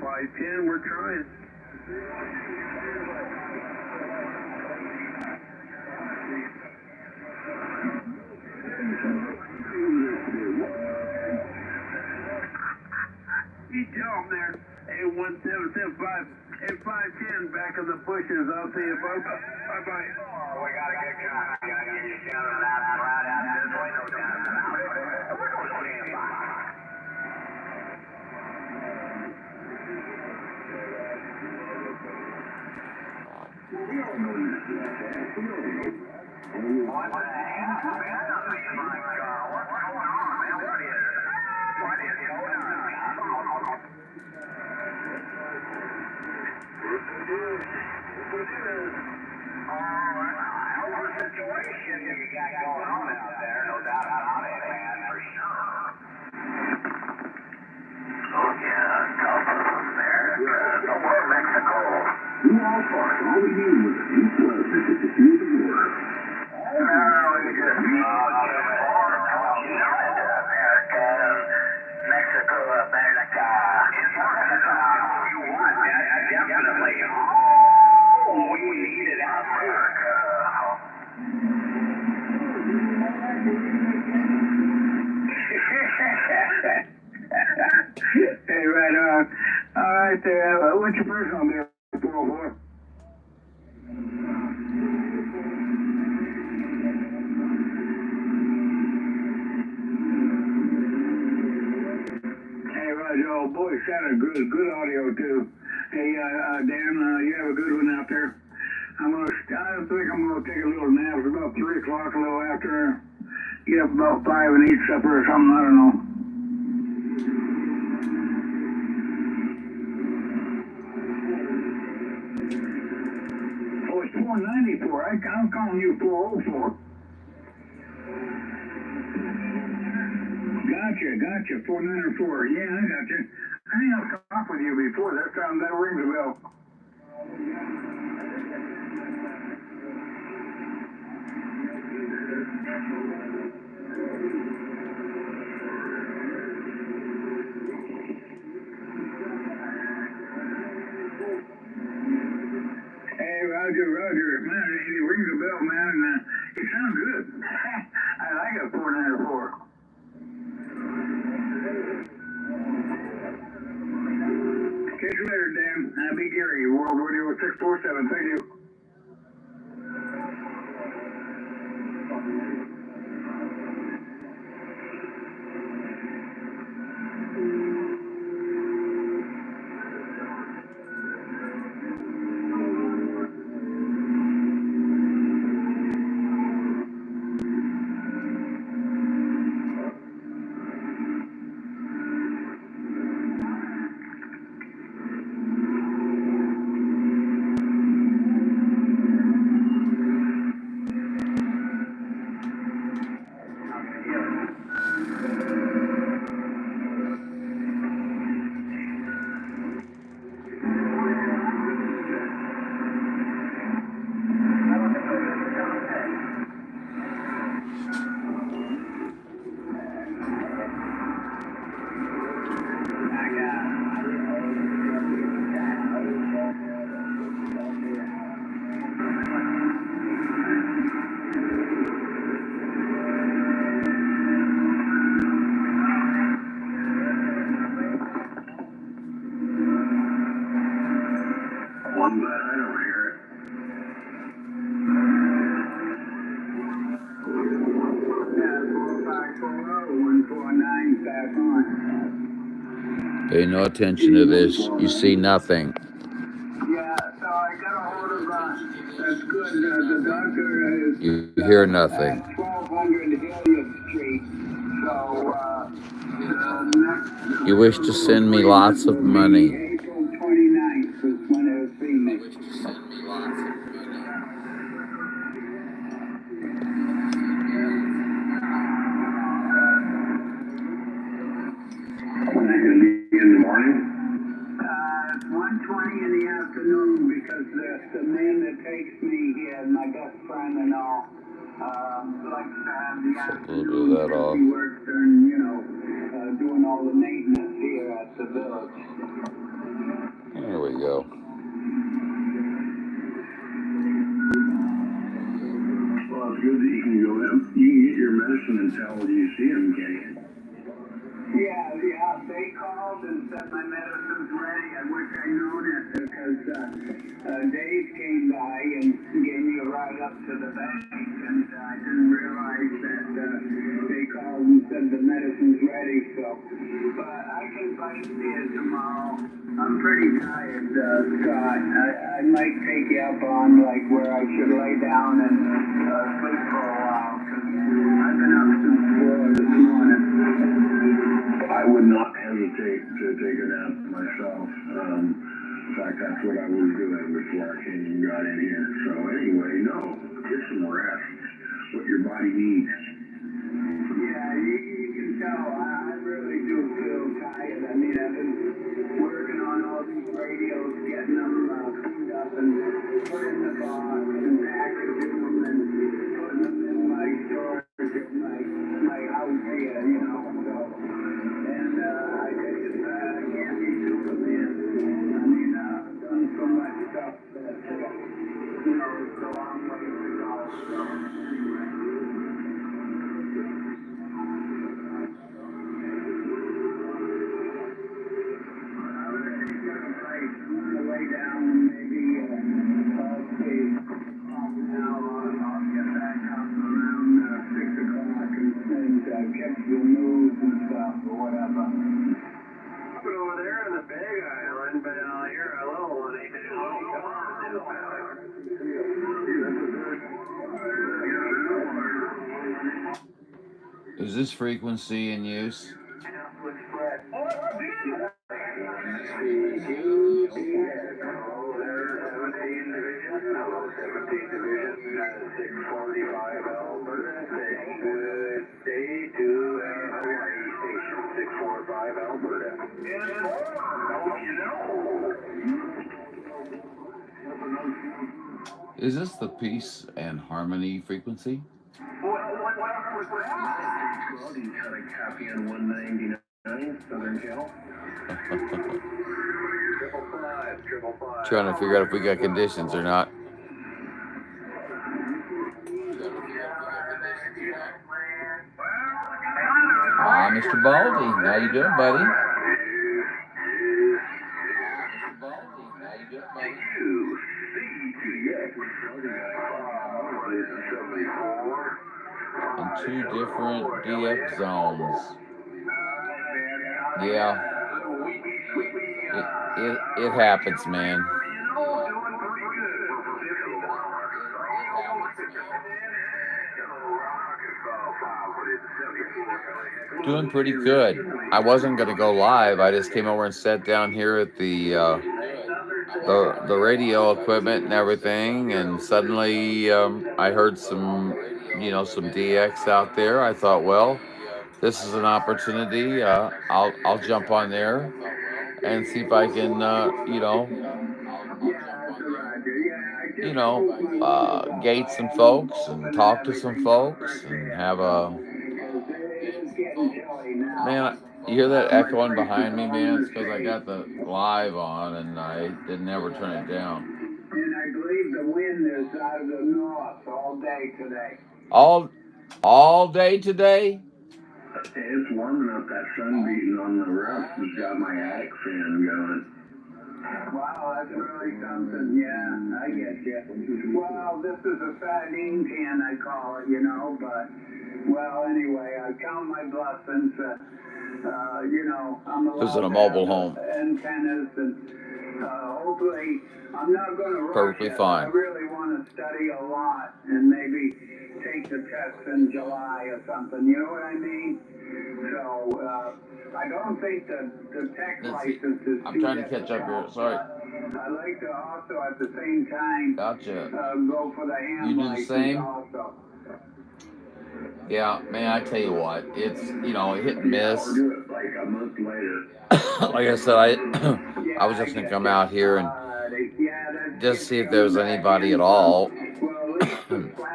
510, we're trying. You tell them there, 81775 and 510 back in the bushes. I'll see you folks. Bye-bye. Oh, we got a good guy. We got to get you shouted out right out this way, no doubt about it. We're going to stand by. What the hell, man? I mean, like, what's going on, man? What is going on? Hell of a situation you got going on out there, no doubt about it, man, for sure. Oh, yeah, Gulf of America, the war of Mexico. You all fought. All we needed was a few slugs to secure the border. We just America, Mexico, America. As far as you want, definitely. Oh, we need it out America. Hey, right on. All right there. What's your personal there? 404. Hey, Roger, old boy, sounded good audio too. Hey, Dan, you have a good one out there. I think I'm gonna take a little nap. It's about 3 o'clock, a little after. Get up about 5 and eat supper or something. I don't know. Oh, it's 494. I'm calling you 404. Gotcha. 494. Yeah, I got you. I think I've talked with you before. That rings a bell. Hey, Roger. Man, it rings a bell, man, and it sounds good. I like a 494. Catch you later, Dan. Be Gary, World Radio 647. Thank you. Pay no attention to this. You see nothing. Yeah, so I got a hold of, that's good, the doctor is... You hear nothing. At 1200 Hilliard Street, so, next... You wish to send me lots of money. April 29th was when it was being made. When are you going to be in the morning? 1:20 in the afternoon, because the man that takes me here, my best friend and all, likes to have the afternoon. We'll do that off. He works during, doing all the maintenance here at the village. listen until you see him, Kenny. Yeah, they called and said my medicine's ready. I wish I'd known it because Dave came by and gave me a ride up to the bank, and I didn't realize that they called and said the medicine's ready. So, but I can bite it tomorrow. I'm pretty tired, Scott. I might take you up on like where I should lay down and sleep for a while because I've been up since 4 this morning. I would not hesitate to take a nap myself. In fact, that's what I was doing before I came and got in here. So anyway, no, get some rest. What your body needs. Yeah, you can tell. I really do feel tired. I mean, I've been working on all these radios, getting them cleaned up and put in the box and packaging them and putting them in my storage at my house here, you know. So, and I just can't be doing this. I mean, I've done so much stuff that, you know, it's a long way to go. So, anyway. Lay down and maybe see. Now I'll get back up around 6 o'clock and catch the news and stuff or whatever. Up over there in the Big Island, but you're a little one. Is this frequency in use? Is this the peace and harmony frequency? Caffeine 199, Southern Cal. Trying to figure out if we got conditions or not. Ah, Mr. Baldy, how you doing, buddy? In 2 different DF zones. Yeah. It happens, man. Doing pretty good. I wasn't going to go live. I just came over and sat down here at the radio equipment and everything, and suddenly I heard some DX out there. I thought, well, this is an opportunity. I'll jump on there and see if I can gate some folks and talk to some folks and have a man. You hear that echoing behind me, man? It's because I got the live on and I didn't ever turn it down. And I believe the wind is out of the north all day today. All day today? It's warm enough. That sun beating on the roof has got my attic fan going. Wow, that's really something. Yeah, I get you. Well, this is a sardine can, I call it, but, well, anyway, I count my blessings. I'm This is in a mobile home. Antennas, and hopefully, I'm not going to rush Perfectly fine. I really want to study a lot and maybe take the test in July or something, you know what I mean? So, I don't think the tech license is I'm trying to catch up here. Sorry. I like to also at the same time Gotcha. go for the hand You do the license same? also. Yeah, man, I tell you what, it's, hit and miss. I'll do it like a month later. Like I said, I was just going to come out here and just see if there was anybody at all.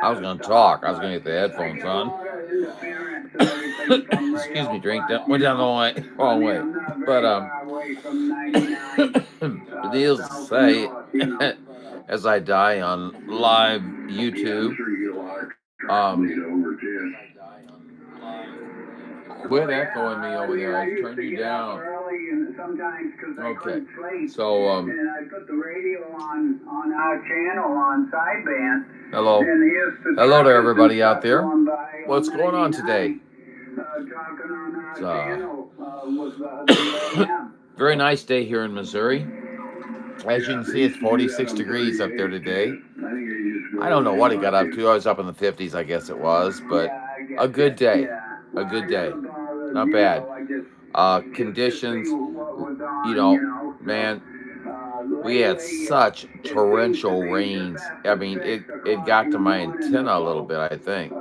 I was going to talk. I was going to get the headphones on. Excuse me, went down the wrong way. But, needless to say, as I die on live YouTube, quit echoing me over there. I turned you down. Early and sometimes because I Okay. couldn't sleep. So, and I put the radio on our channel on sideband. hello. And here's the Hello to truckers everybody and out stuff there. going by What's on going on 99, today? talking on our It's channel with the AM. very nice day here in Missouri. As you can see, it's 46 degrees up there today. I don't know what it got up to. I was up in the 50s, I guess it was, but a good day. A good day. Not bad. Conditions, you know, man, we had such torrential rains. I mean, it got to my antenna a little bit, I think.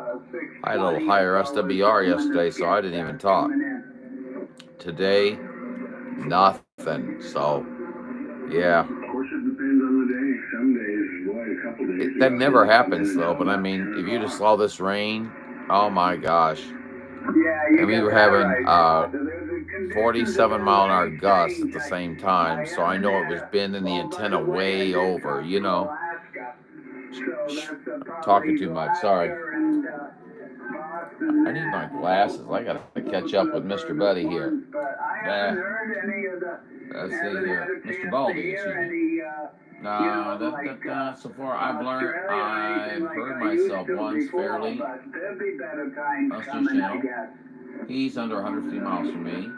I had a little higher SWR yesterday, so I didn't even talk. Today, nothing. So, yeah. Of course, it depends on the day. Some days, boy, a couple days. That never happens, though. But I mean, if you just saw this rain, oh my gosh. And we were having 47-mile-an-hour gusts at the same time, so I know it was bending the antenna way over, you know. Talking too much, sorry. I need my glasses. I gotta catch up with Mr. Buddy here. Let's see here. Mr. Baldy, excuse me. No, so far I've heard myself once fairly. That's his channel. He's under 150 miles from me.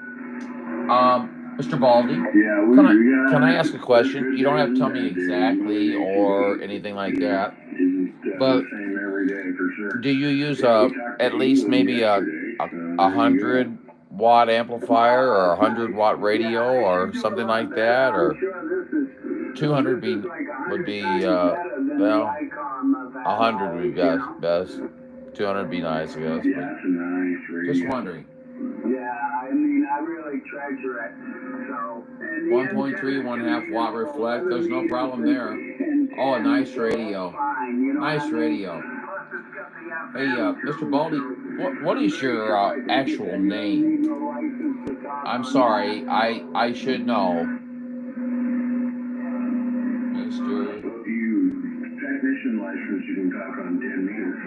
Mr. Baldy, can I ask a question? You don't have to tell me exactly or anything like that. But do you use at least maybe a 100-watt amplifier or a 100-watt radio or something like that, or 200 would be well, 100 would be best. 200 would be nice, I guess. Just wondering. Yeah, I mean, I really treasure it. So, 1.3, 1.5 watt reflect. There's no problem there. Oh, a nice radio. Nice radio. Hey, Mr. Baldy, what is your actual name? I'm sorry, I should know. Mr. Technician license, you can talk on 10 meters.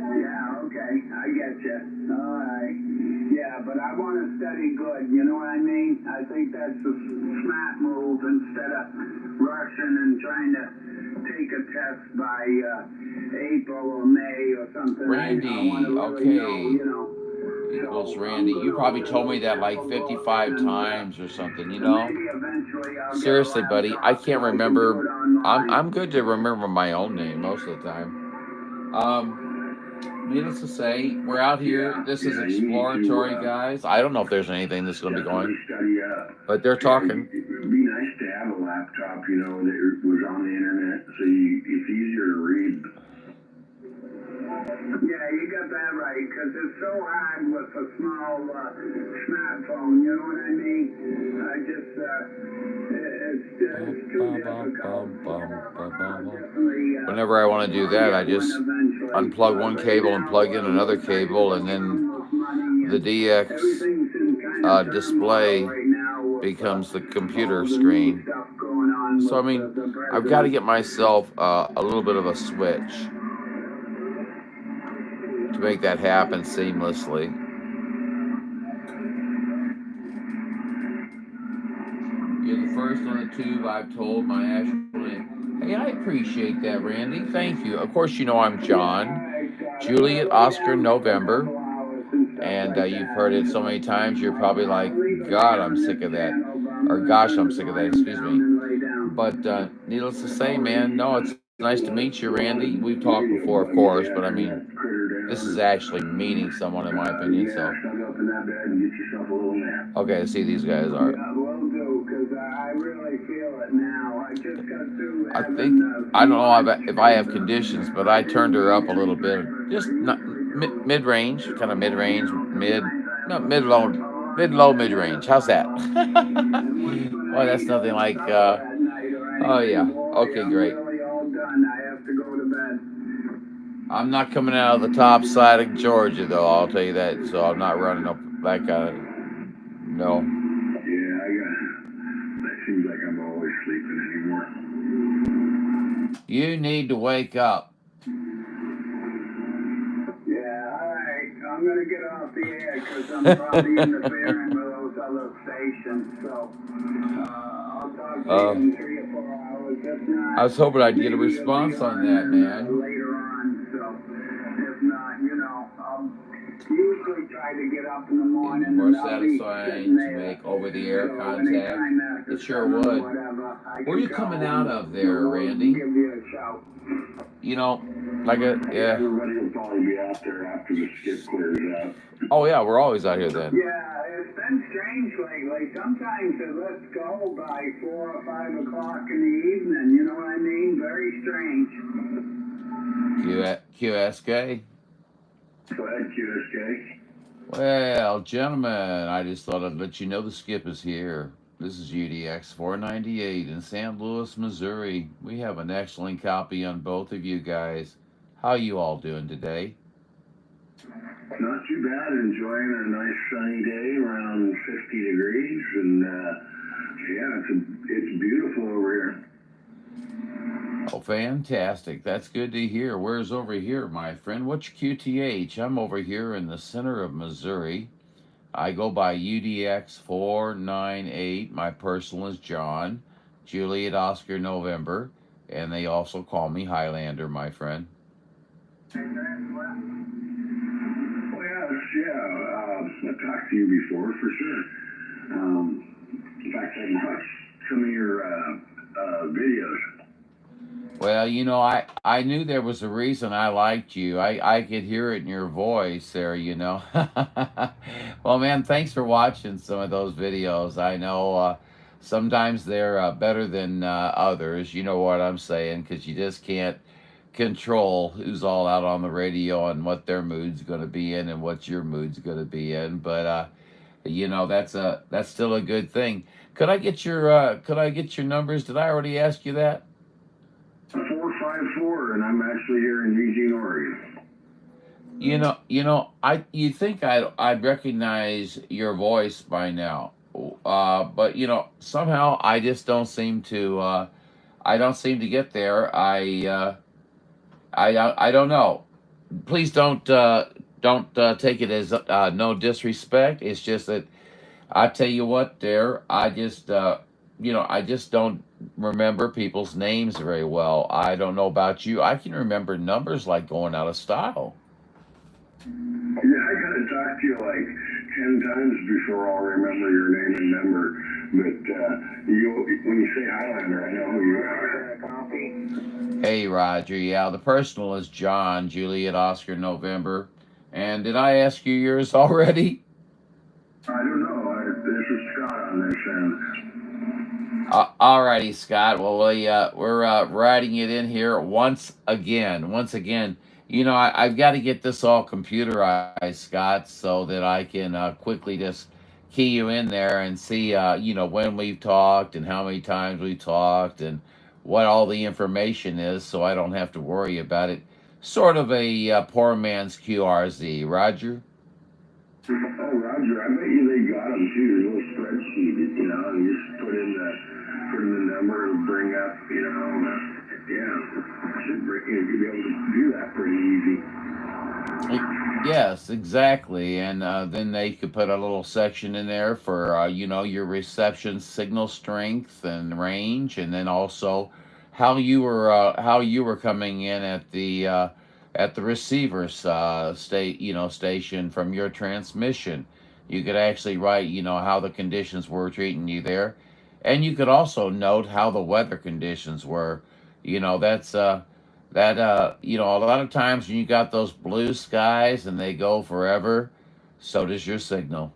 Yeah, okay, I get you. All right. Yeah, but I want to study good, you know what I mean? I think that's the smart move instead of rushing and trying to take a test by April or May or something. Randy, okay. Equals Randy. You probably told me that like 55 times or something, you know? Seriously, buddy, I can't remember. I'm good to remember my own name most of the time. Needless to say, we're out here. This is exploratory, guys. I don't know if there's anything that's going to be going, but they're talking. It'd be nice to have a laptop, you know, that was on the internet, so it's easier to read. Yeah, you got that right, because it's so hard with a small smartphone, you know what I mean? It's too difficult. Whenever I want to do that, I just unplug one cable and plug in another cable, and then the DX display becomes the computer screen. So, I mean, I've got to get myself a little bit of a switch to make that happen seamlessly. You're the first on the tube I've told my actual name. Hey, I appreciate that, Randy. Thank you. Of course, you know I'm John. Juliet Oscar November. And you've heard it so many times, you're probably like, God, I'm sick of that. Or gosh, I'm sick of that, excuse me. But needless to say, man, no, it's nice to meet you, Randy. We've talked before, of course, but I mean, this is actually meeting someone, in my opinion. So, okay, let's see these guys are. I think I don't know if I have conditions, but I turned her up a little bit, just not mid-range, kind of mid-range, mid-low, mid-range. How's that? Well, that's nothing like. Oh yeah. Okay, great. I'm not coming out of the top side of Georgia, though. I'll tell you that. So I'm not running up that kind of. No. Yeah, that seems like I'm always sleeping anymore. You need to wake up. Yeah, all right. I'm gonna get off the air because I'm probably interfering with those other stations. So I'll talk to you Uh, in 3 or 4 hours. If not, I was hoping I'd get a maybe it'll be response on on that, man. later on. So if not, I'll usually try to get up in the It'd be morning more and I'll be sitting satisfying to there. make over-the-air So contact. anytime after It sure 7 or would. whatever, I Where are you can coming call out and of there, we'll Randy? give you a shout. Like a Yeah, everybody will probably be out there after the skip clears out. Oh yeah, we're always out here then. Yeah, it's been strange lately. Sometimes it lets go by 4 or 5 o'clock in the evening. You know what I mean? Very strange. QSK. Go ahead, QSK. Well, gentlemen, I just thought I'd let you know the skip is here. This is UDX 498 in St. Louis, Missouri. We have an excellent copy on both of you guys. How you all doing today? Not too bad. Enjoying a nice sunny day, around 50 degrees, and yeah, it's beautiful over here. Oh, fantastic. That's good to hear. Where's over here, my friend? What's QTH? I'm over here in the center of Missouri. I go by UDX 498. My personal is John, Juliet Oscar November, and they also call me Highlander, my friend. Well, yeah, I've talked to you before, for sure. In fact, I watched some of your videos. Well, I knew there was a reason I liked you. I could hear it in your voice there. Well, man, thanks for watching some of those videos. I know sometimes they're better than others. You know what I'm saying? Because you just can't control who's all out on the radio and what their mood's going to be in and what your mood's going to be in. But that's still a good thing. Could I get your numbers? Did I already ask you that? 454, and I'm actually here in Eugene, Oregon. You think I'd recognize your voice by now, but somehow I just don't seem to. I don't seem to get there. I don't know. Please don't take it as no disrespect. It's just that I tell you what, there. I just don't remember people's names very well. I don't know about you. I can remember numbers like going out of style. Yeah, I gotta talk to you like 10 times before I'll remember your name and number. But when you say Highlander, I know who you are. Hey, Roger. Yeah, the personal is John, Juliet Oscar November. And did I ask you yours already? I don't know. This is Scott on this end. Alrighty, Scott. Well, we're writing it in here once again. I've got to get this all computerized, Scott, so that I can quickly just key you in there and see, when we've talked and how many times we talked and what all the information is, so I don't have to worry about it. Sort of a poor man's QRZ, Roger. Oh, Roger, I bet you they got them too. A little spreadsheet, and you just put in the number and bring up, you'd be able to do that pretty easy. Yes, exactly. And then they could put a little section in there for, your reception signal strength and range, and then also how you were coming in at the receiver station from your transmission. You could actually write, how the conditions were treating you there, and you could also note how the weather conditions were. That's a lot of times when you got those blue skies and they go forever, so does your signal.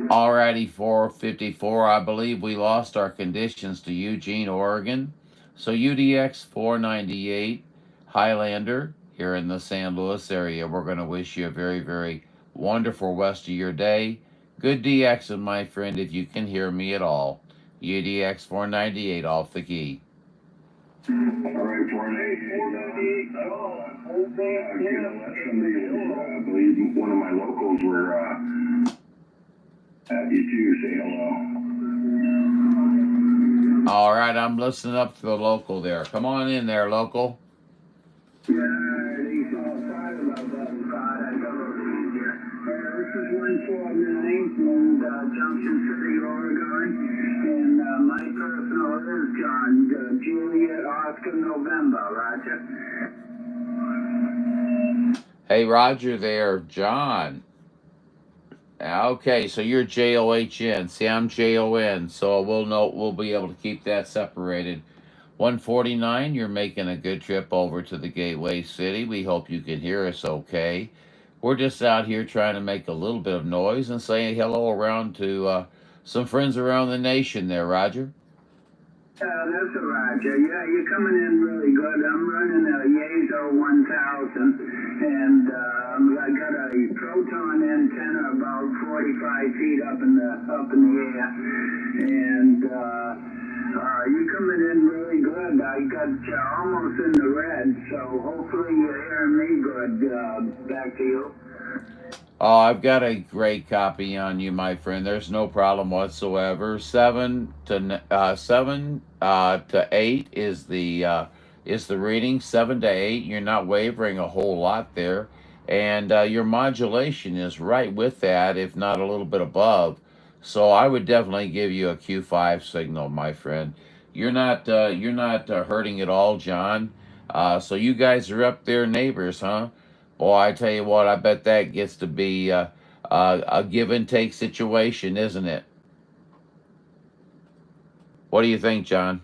Alrighty, 454. I believe we lost our conditions to Eugene, Oregon. So UDX 498, Highlander, here in the San Luis area. We're going to wish you a very, very wonderful rest of your day. Good DXing, my friend, if you can hear me at all. UDX 498 off the key. All right, 498. I believe one of my locals were you too say hello. All right, I'm listening up to the local there. Come on in there, local. Yeah, he's all sorry about that, Scott. I got a here. This is 149 in Junction City, Oregon. And my personal is John, Juliet, Oscar, November, Roger. Hey, Roger there, John. Okay, so you're JOHN. See, I'm JON, so we'll be able to keep that separated. 149, you're making a good trip over to the Gateway City. We hope you can hear us okay. We're just out here trying to make a little bit of noise and saying hello around to some friends around the nation there, Roger. That's a Roger. Yeah, you're coming in really good. I'm running a Yazo 1000, and I got a proton antenna about 45 feet up in the air, and you're coming in really good. I got you almost in the red, so hopefully you're hearing me good. Back to you. Oh, I've got a great copy on you, my friend. There's no problem whatsoever. 7 to 8 is the reading. 7 to 8. You're not wavering a whole lot there, and your modulation is right with that, if not a little bit above. So I would definitely give you a Q5 signal, my friend. You're not hurting at all, John. So you guys are up there, neighbors, huh? Boy, I tell you what, I bet that gets to be a give and take situation, isn't it? What do you think, John?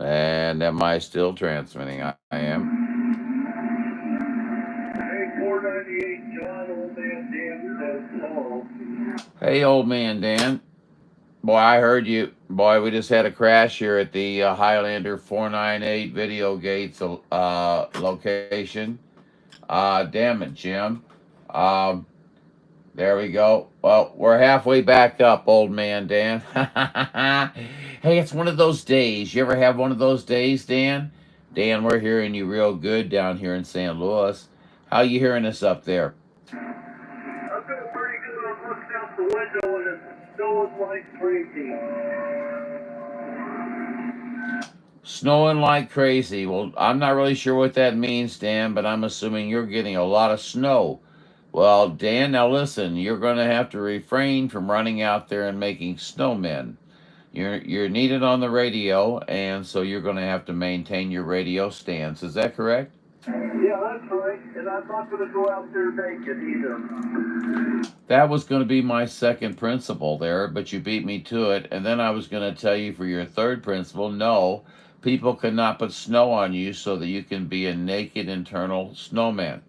And am I still transmitting? I am. Hey, 498, John, old man Dan says hello. Hey, old man Dan. Boy, I heard you. Boy, we just had a crash here at the Highlander 498 Video Gates location. Damn it, Jim. Um, There we go. Well, we're halfway back up, old man Dan. Hey, it's one of those days. You ever have one of those days, Dan? Dan, we're hearing you real good down here in St. Louis. How you hearing us up there? I'm doing pretty good. I'm looking out the window and it's snowing like crazy. Snowing like crazy. Well, I'm not really sure what that means, Dan, but I'm assuming you're getting a lot of snow. Well, Dan, now listen, you're going to have to refrain from running out there and making snowmen. You're needed on the radio, and so you're going to have to maintain your radio stance. Is that correct? Yeah, that's right. And I'm not going to go out there naked either. That was going to be my second principle there, but you beat me to it. And then I was going to tell you for your third principle, no, people cannot put snow on you so that you can be a naked internal snowman.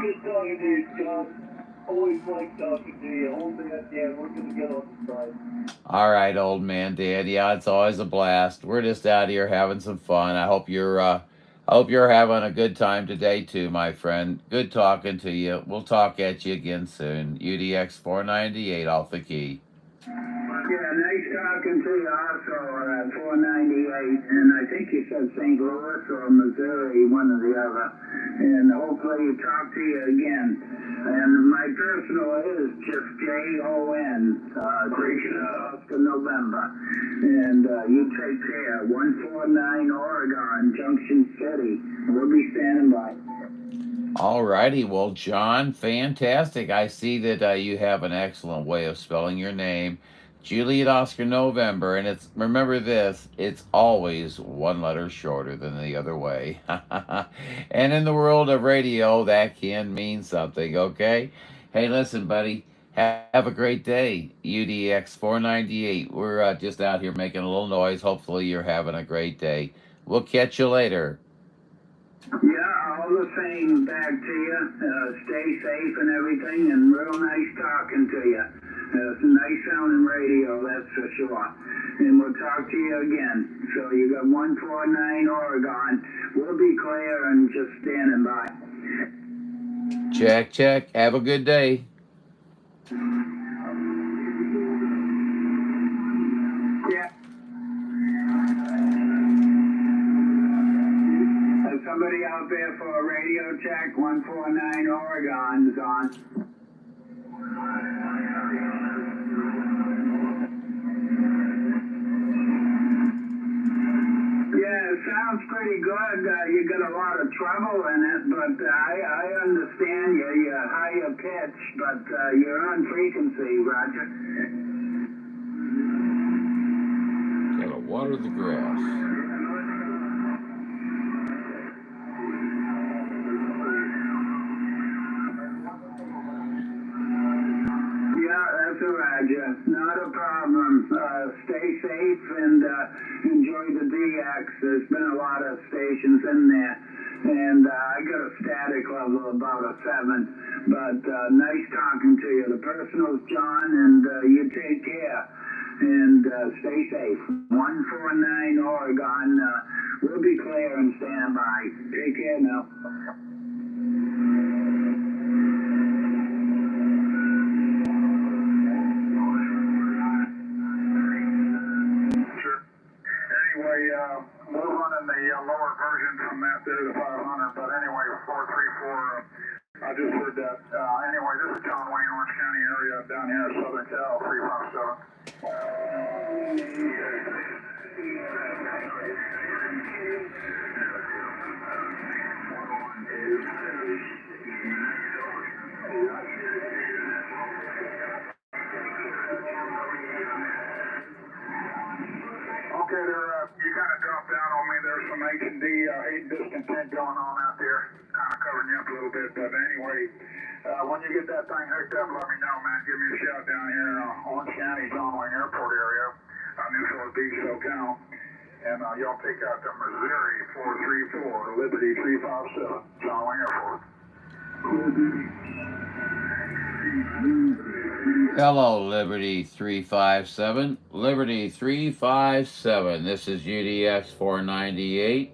Good talking to you, John. Always like talking to you. Old man Dan, we're going to get on the side. All right, old man Dan. Yeah, it's always a blast. We're just out here having some fun. I hope you're having a good time today too, my friend. Good talking to you. We'll talk at you again soon. UDX 498 off the key. Yeah, nice talking to you also, 498, and I think you said St. Louis or Missouri, one or the other, and hopefully talk to you again. And my personal is just JON, Oscar November, and you take care, 149 Oregon, Junction City, we'll be standing by. All righty. Well, John, fantastic. I see that you have an excellent way of spelling your name. Juliet Oscar November, and remember this, it's always one letter shorter than the other way. And in the world of radio, that can mean something, okay? Hey, listen, buddy, have a great day. UDX 498. We're just out here making a little noise. Hopefully you're having a great day. We'll catch you later. Yeah, all the same back to you. Stay safe and everything, and real nice talking to you. It's a nice sounding radio, that's for sure. And we'll talk to you again. So you got 149 Oregon. We'll be clear and just standing by. Check, check. Have a good day. Yeah. Somebody out out there for a radio check. 149 Oregon's on. Yeah, it sounds pretty good. You got a lot of trouble in it, but I understand you're higher pitch, but you're on frequency, Roger. Gotta water the grass. Yeah, that's a Roger. Not a problem. Stay safe and enjoy the DX. There's been a lot of stations in there, and I got a static level of about a 7. But nice talking to you. The personal's John, and you take care and stay safe. 149 Oregon. We'll be clear and stand by. Take care now. We're running the lower version from that there, the 500, but anyway, 434, I just heard that. Anyway, this is John Wayne, Orange County area, down here in Southern Cal, 357. Okay, there, you kind of dropped down on me. There's some H&D, hate discontent going on out there. Kind of covering you up a little bit, but anyway, when you get that thing hooked up, let me know, man. Give me a shout down here in Orange County, John Wayne Airport area, Newport Beach, SoCal. And y'all take out the Missouri 434, Liberty 357, John Wayne Airport. Hello, Liberty 357. Liberty 357. This is UDX 498.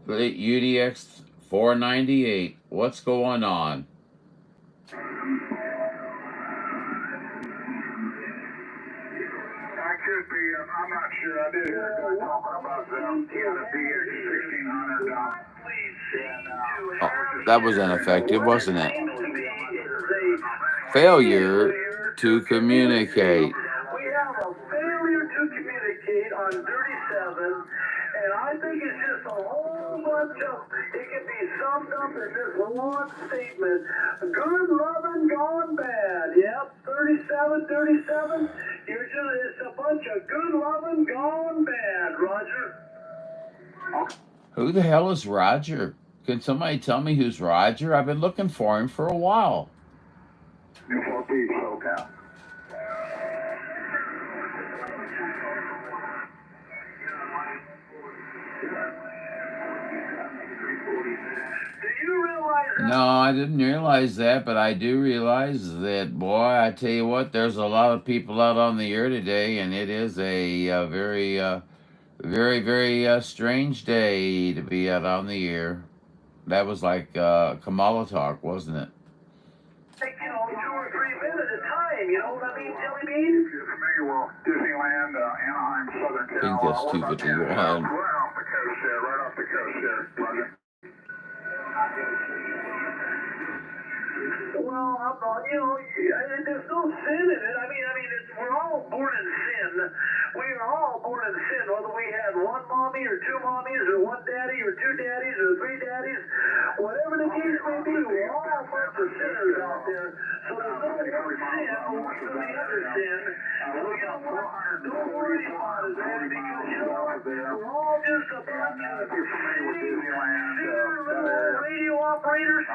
UDX 498. What's going on? I could be, I'm not sure. I did hear a guy talking about he had a DX 1600 down. Oh, that was ineffective, wasn't it? Failure to communicate. We have a failure to communicate on 37, and I think it's just a whole bunch of, it can be summed up in this long statement. Good loving gone bad. Yep, 37, it's a bunch of good loving gone bad, Roger. Who the hell is Roger? Can somebody tell me who's Roger? I've been looking for him for a while. Newport Beach, SoCal. Do you realize that? No, I didn't realize that, but I do realize that, boy, I tell you what, there's a lot of people out on the air today, and it is a very strange day to be out on the air. That was like Kamala talk, wasn't it? Take, 2 or 3 minutes at a time, you know what I mean, Jelly Bean? If you're familiar with Disneyland, Anaheim, Southern Cal. I think that's 251. Right off the coast there, Roger. Well, there's no sin in it. I mean, we're all born in sin. We are all born in sin, whether we had 1 mommy or 2 mommies or 1 daddy or 2 daddies or 3 daddies, whatever the case may be, we're all a bunch of sinners out there. So there's no one sin worse than the other sin. So don't worry about it, man, because you know what? We're all just a bunch of sinner radio operators.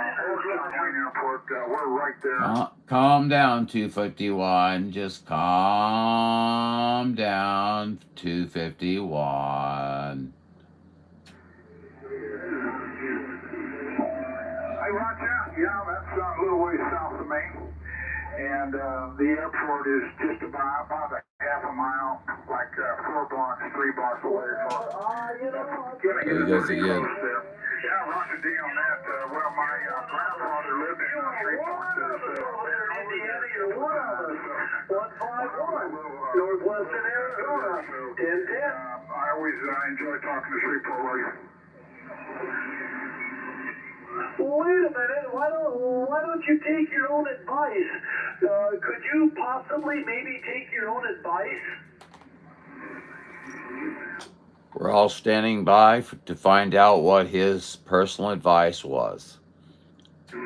We're right there. Calm down, 251. Just calm down, 251. Hey, Roger. Yeah, that's a little ways south of me. And the airport is just about a half a mile, like 4 blocks, 3 blocks away. There he goes again. Yeah, Roger D on that. Well, my grandfather lived in Indiana, you're one of us. 151, Northwestern Arizona, 1010. I always enjoy talking to Shreveport Radio. Wait a minute. Why don't you take your own advice? Could you possibly maybe take your own advice? We're all standing by to find out what his personal advice was. His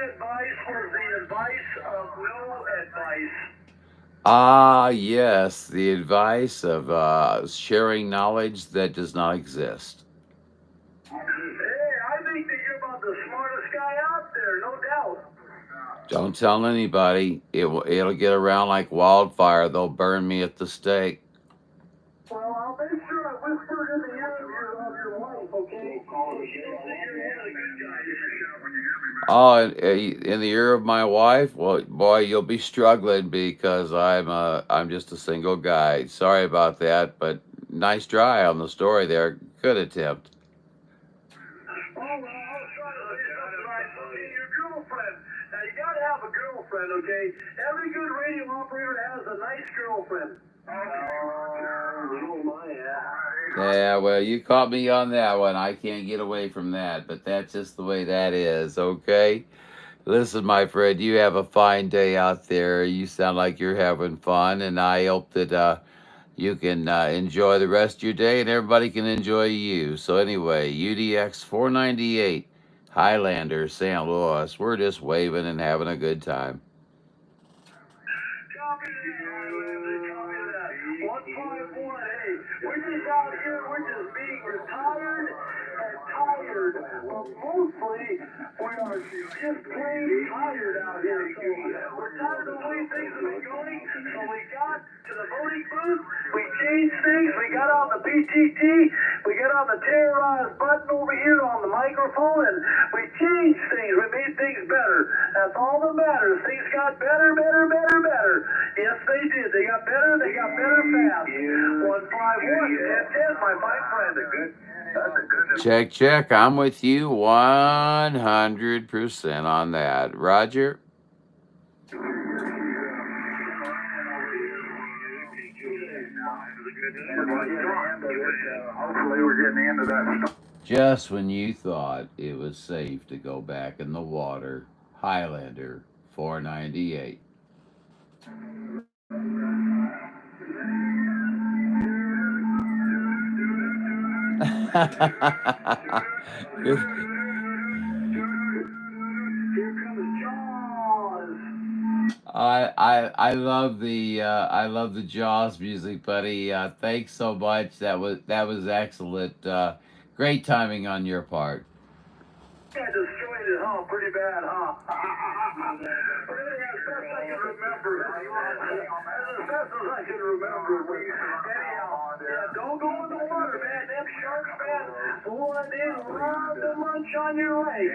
advice was the advice of no advice. Ah, yes, the advice of sharing knowledge that does not exist. Hey, I think that you're about the smartest guy out there, no doubt. Don't tell anybody. It'll get around like wildfire. They'll burn me at the stake. Well, I'll make sure I whisper in the ear of your wife, okay? Oh, in the ear of my wife? Well, boy, you'll be struggling because I'm just a single guy. Sorry about that, but nice try on the story there. Good attempt. Oh, well, I was trying to say something right. Okay, your girlfriend. Now, you got to have a girlfriend, okay? Every good radio operator has a nice girlfriend. Oh, my ass. Yeah, well, you caught me on that one. I can't get away from that, but that's just the way that is, okay? Listen, my friend, you have a fine day out there. You sound like you're having fun, and I hope that you can enjoy the rest of your day and everybody can enjoy you. So anyway, UDX 498, Highlander, St. Louis. We're just waving and having a good time. Copy that, Highlander, copy that. 151, hey, we're just out here, we're just being retired and tired, but mostly we are just plain tired out here. So we're tired of the way things have been going, so we got to the voting booth, we changed things, we got on the PTT, we got on the terrorize button over here on the microphone, and we changed things, we made things better. That's all that matters. Things got better, better, better, better. Yes, they did. They got better fast. 151, 10, my fine friend. That's a good. Check. I'm with you 100% on that. Roger? Hopefully we're getting the end of that. Just when you thought it was safe to go back in the water, Highlander 498. I love the Jaws music, buddy. Thanks so much. That was excellent. Great timing on your part. I destroyed it, huh? Pretty bad, huh? But as best I can remember. As best as I can remember. Anyhow, yeah, don't go in the water, man. Them sharks, man. Boy, they love to munch on your leg.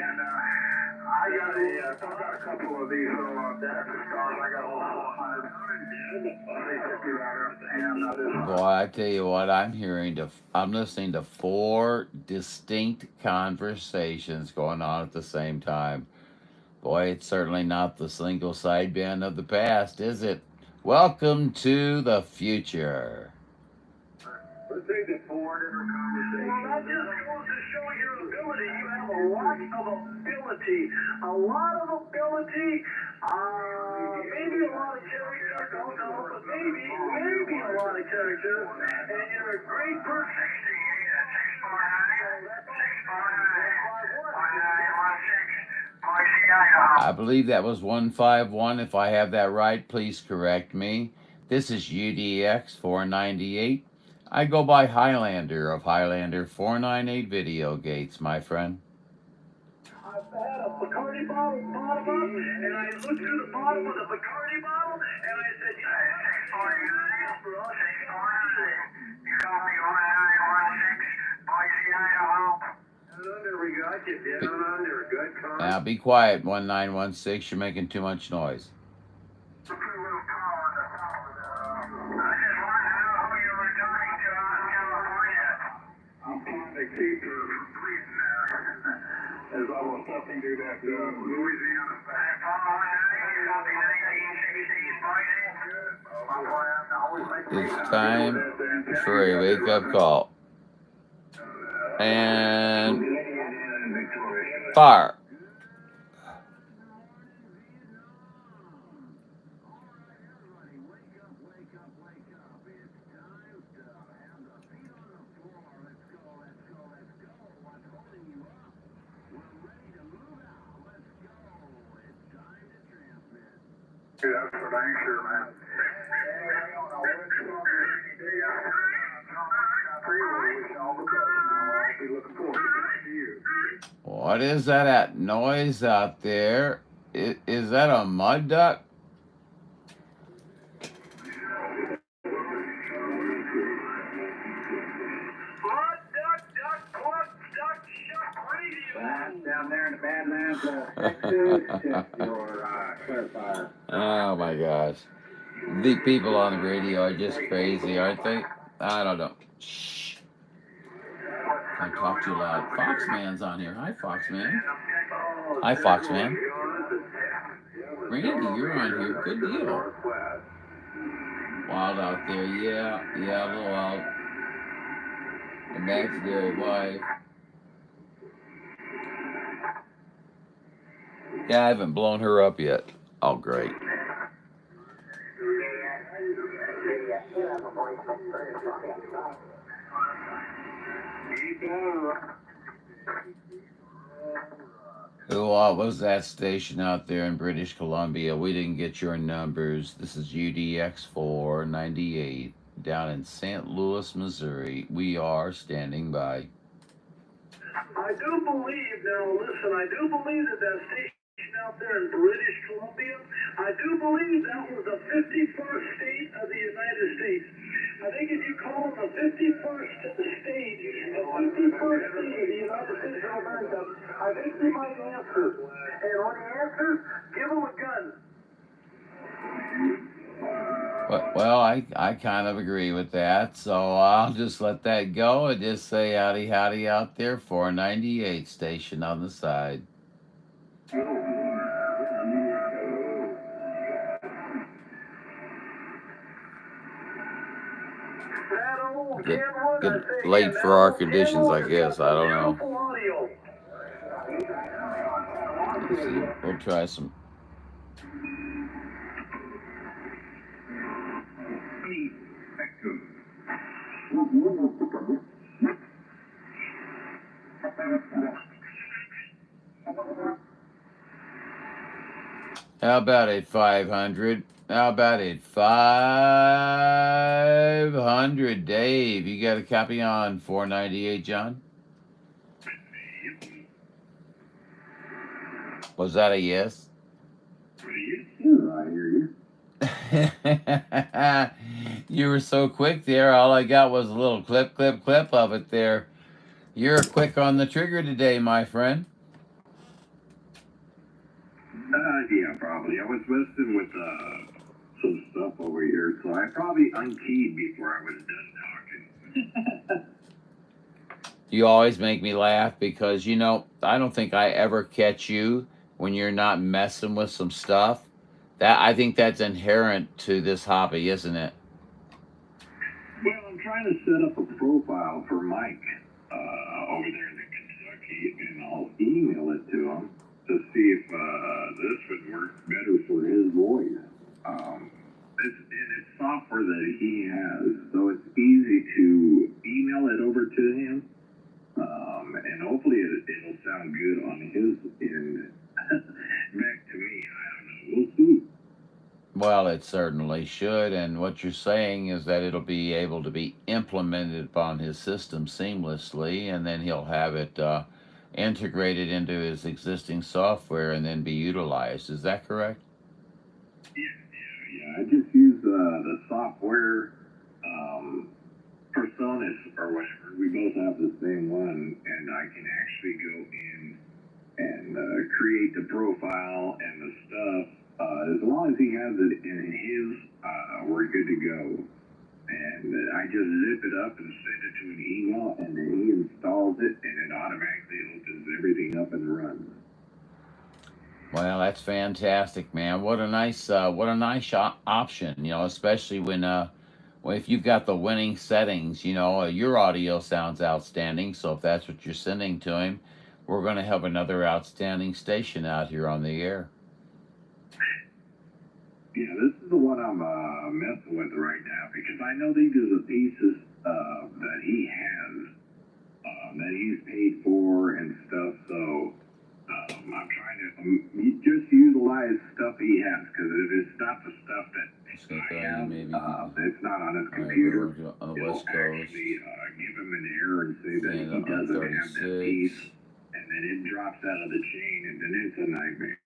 I've got a couple of these little Dexter stars. I got a lot of Boy, I tell you what, I'm listening to 4 distinct conversations going on at the same time. Boy, it's certainly not the single sideband of the past, is it? Welcome to the future. Let's take the 4 different conversations. Well, that just goes to show your ability. You have a lot of ability. Maybe a lot of character. I don't know, but maybe a lot of character. And you're a great person. I believe that was 151. If I have that right, please correct me. This is UDX 498. I go by Highlander of Highlander 498 Video Gates, my friend. I had a Bacardi bottle bottom up, and I looked through the bottom of the Bacardi bottle, and I said, You got me 1916, Boise, Idaho. We got you down under. Good call. Now be quiet, 1916. You're making too much noise. I just wanted to know who you were talking to out in California. I'm trying to keep her from freezing there. There's almost nothing to that Louisiana fact. You got me 1960s, Boise. It's time for a wake-up call. And fire. That's for dang sure, man. What is that noise out there? Is that a mud duck? Down there in the Badlands of Texas, your clarifier. Oh my gosh. The people on the radio are just crazy, aren't they? I don't know. Shh. Don't talk too loud. Foxman's on here. Hi, Foxman. Hi, Foxman. Randy, you're on here. Good deal. Wild out there. Yeah, a little wild. Imaginary wife. Yeah, I haven't blown her up yet. Oh, great. What was that station out there in British Columbia? We didn't get your numbers. This is UDX 498 down in St. Louis, Missouri. We are standing by. I do believe, now listen, I do believe that station out there in British Columbia, I do believe that was the 51st state of the United States. I think if you call it the 51st state, the 51st state of the United States of America, I think you might answer. And when he answers, give him a gun. Well, I kind of agree with that, so I'll just let that go and just say howdy howdy out there, 498 station on the side. Get late for our conditions, I guess. I don't know. Let's see. We'll try some. How about a 500? How about a 500, Dave? You got a copy on 498, John? Was that a yes? I hear you. You were so quick there. All I got was a little clip of it there. You're quick on the trigger today, my friend. Yeah, probably. I was messing with some stuff over here, so I probably unkeyed before I was done talking. You always make me laugh because, you know, I don't think I ever catch you when you're not messing with some stuff. I think that's inherent to this hobby, isn't it? Well, I'm trying to set up a profile for Mike over there in Kentucky, and I'll email it to him to see if this would work better for his voice. It's software that he has, so it's easy to email it over to him, and hopefully it'll sound good on his end. Back to me, I don't know. We'll see. Well, it certainly should, and what you're saying is that it'll be able to be implemented upon his system seamlessly, and then he'll have it integrated into his existing software and then be utilized. Is that correct? Yeah. I just use the software Personas or whatever. We both have the same one, and I can actually go in and create the profile and the stuff. As long as he has it in his, we're good to go. And I just zip it up and send it to an email, and then he installs it, and it automatically opens everything up and runs. Well, that's fantastic, man. What a nice option, you know, especially when well, if you've got the winning settings, your audio sounds outstanding. So if that's what you're sending to him, we're going to have another outstanding station out here on the air. Yeah, this is the one I'm messing with right now because I know these are the pieces that he has, that he's paid for and stuff. So I'm trying to just utilize stuff he has because if it's not the stuff that I have, it's not on his computer. On the It'll West Coast. actually give him an error and say that he doesn't have that piece, and then it drops out of the chain, and then it's a nightmare.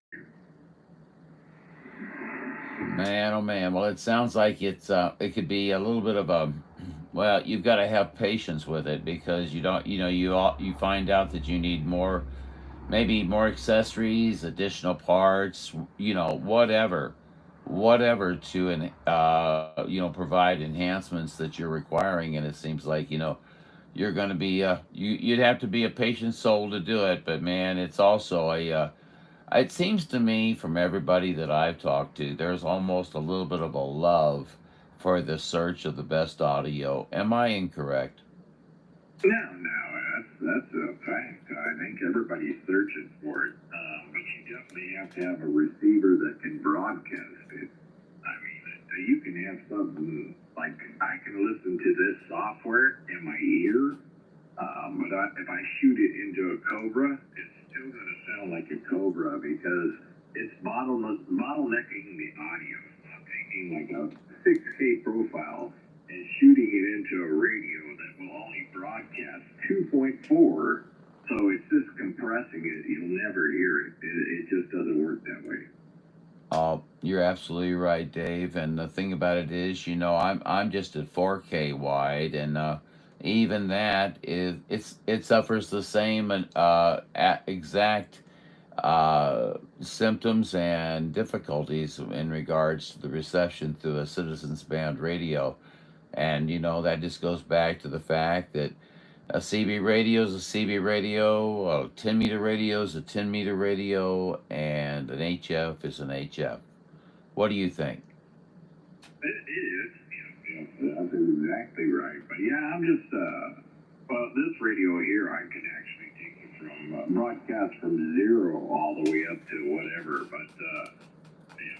Man, oh man. Well, it sounds like it could be a little bit of a, well, you've got to have patience with it because you don't, you find out that you need more, maybe more accessories, additional parts, whatever to provide enhancements that you're requiring, and it seems like you're going to be you'd have to be a patient soul to do it, but man, it's also it seems to me from everybody that I've talked to, there's almost a little bit of a love for the search of the best audio. Am I incorrect? No, that's a fact. I think everybody's searching for it, but you definitely have to have a receiver that can broadcast it. I mean, you can have something like I can listen to this software in my ear, but if I shoot it into a Cobra, it's still going to sound like a Cobra because it's bottlenecking the audio. I'm taking like a 6K profile and shooting it into a radio that will only broadcast 2.4, so it's just compressing it. You'll never hear it. It just doesn't work that way. You're absolutely right, Dave. And the thing about it is, I'm just at 4K wide, and even that it suffers the same exact symptoms and difficulties in regards to the reception through a citizens band radio. And that just goes back to the fact that a CB radio is a CB radio, a 10-meter radio is a 10-meter radio, and an HF is an HF. What do you think? It is. That's exactly right. But yeah, I'm just, well, this radio here, I can actually take it from broadcast from 0 all the way up to whatever. But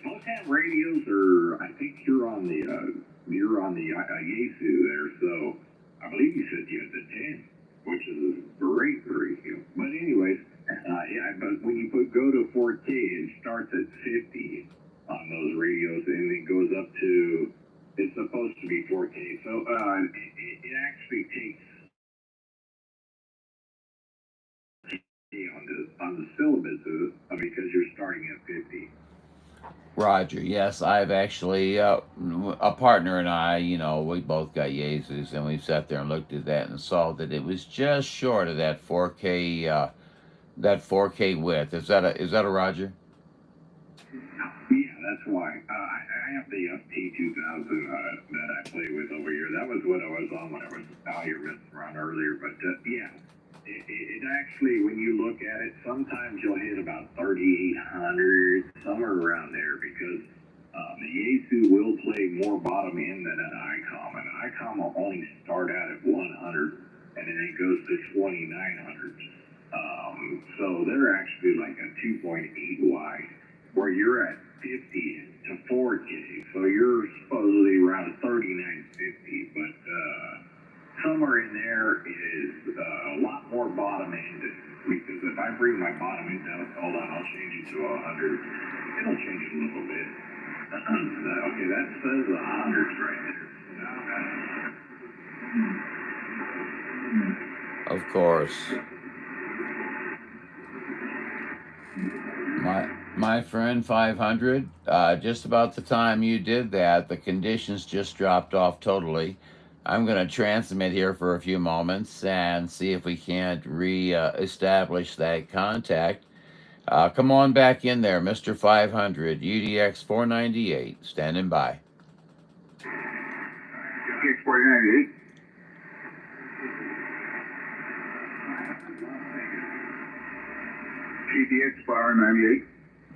most ham radios are, I think you're on the Yaesu there. So I believe you said you had the 10, which is a great radio. But anyways, yeah, but when you go to 4K, it starts at 50 on those radios, and it goes up to, it's supposed to be 4K. So it actually takes on the syllabus because you're starting at 50. Roger. Yes, I've actually a partner and I, we both got Yezus, and we sat there and looked at that and saw that it was just short of that 4K width. Is that a Roger? Yeah, that's why. I have the FT2000 that I play with over here. That was what I was on when I was out here messing around earlier. But yeah, it actually, when you look at it, sometimes you'll hit about 3,800, somewhere around there, because the Yaesu will play more bottom end than an ICOM. An ICOM will only start out at 100, and then it goes to 2,900. So they're actually like a 2.8 wide, where you're at 50 to 4K. So you're supposedly around 3950, but somewhere in there is a lot more bottom end. Because if I bring my bottom end down, hold on, I'll change it to 100. It'll change it a little bit. Okay, that says 100s right there. Of course. My friend 500, just about the time you did that, the conditions just dropped off totally. I'm going to transmit here for a few moments and see if we can't re-establish that contact. Come on back in there, Mr. 500, UDX 498, standing by. UDX 498. GDX 498.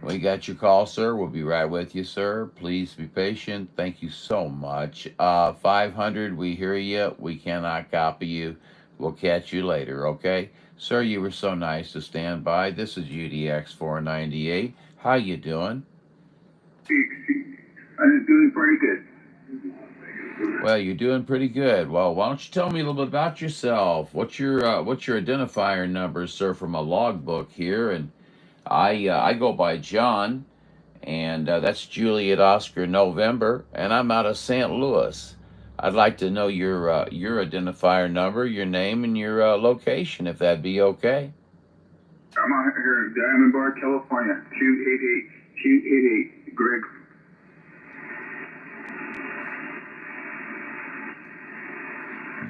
We got your call, sir. We'll be right with you, sir. Please be patient. Thank you so much. 500, we hear you. We cannot copy you. We'll catch you later, okay? Sir, you were so nice to stand by. This is UDX 498. How you doing? I'm doing pretty good. Well, you're doing pretty good. Well, why don't you tell me a little bit about yourself? What's your identifier number, sir, from a logbook here? And I go by John, and that's Juliet Oscar November, and I'm out of St. Louis. I'd like to know your identifier number, your name, and your location, if that'd be okay. I'm out here in Diamond Bar, California. 288. Greg.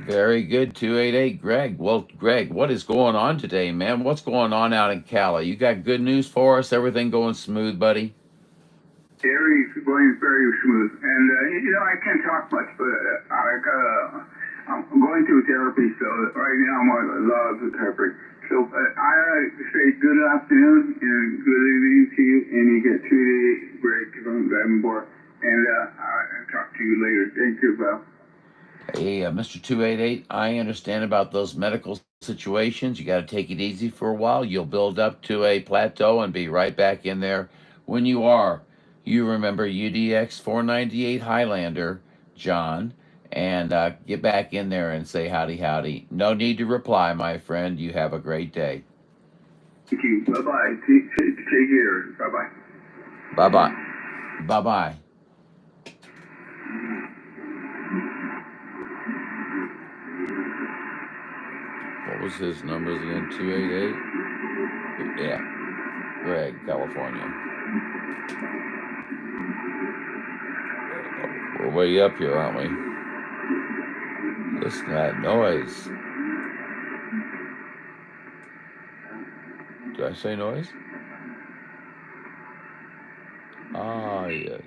Very good, 288, Greg. Well, Greg, what is going on today, man? What's going on out in Cali? You got good news for us? Everything going smooth, buddy? Going very smooth. And, I can't talk much, but I'm going through therapy, so right now I'm on a lot of therapy. So I say good afternoon and good evening to you, and you get 288 Greg from Diamond Bar, and I'll talk to you later. Thank you, Val. Hey, Mr. 288, I understand about those medical situations. You got to take it easy for a while. You'll build up to a plateau and be right back in there when you are. You remember UDX 498 Highlander, John, and get back in there and say howdy, howdy. No need to reply, my friend. You have a great day. Thank you. Bye-bye. Take care. Bye-bye. Bye-bye. Bye-bye. What was his numbers again? 288? Yeah. Greg, California. We're way up here, aren't we? Listen to that noise. Did I say noise? Ah, yes.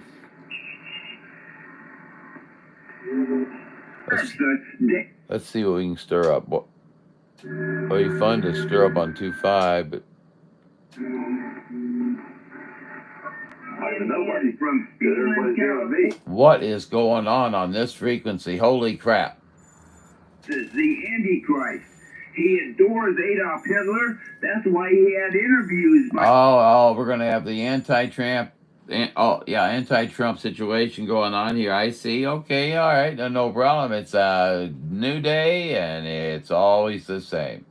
Let's see what we can stir up. It'll be fun to stir up on 2.5, but Nobody from everybody's here with me. What is going on this frequency? Holy crap. This is the Antichrist. He adores Adolf Hitler. That's why he had interviews. We're going to have the anti-Trump situation going on here. I see. Okay, all right. No problem. It's a new day, and it's always the same.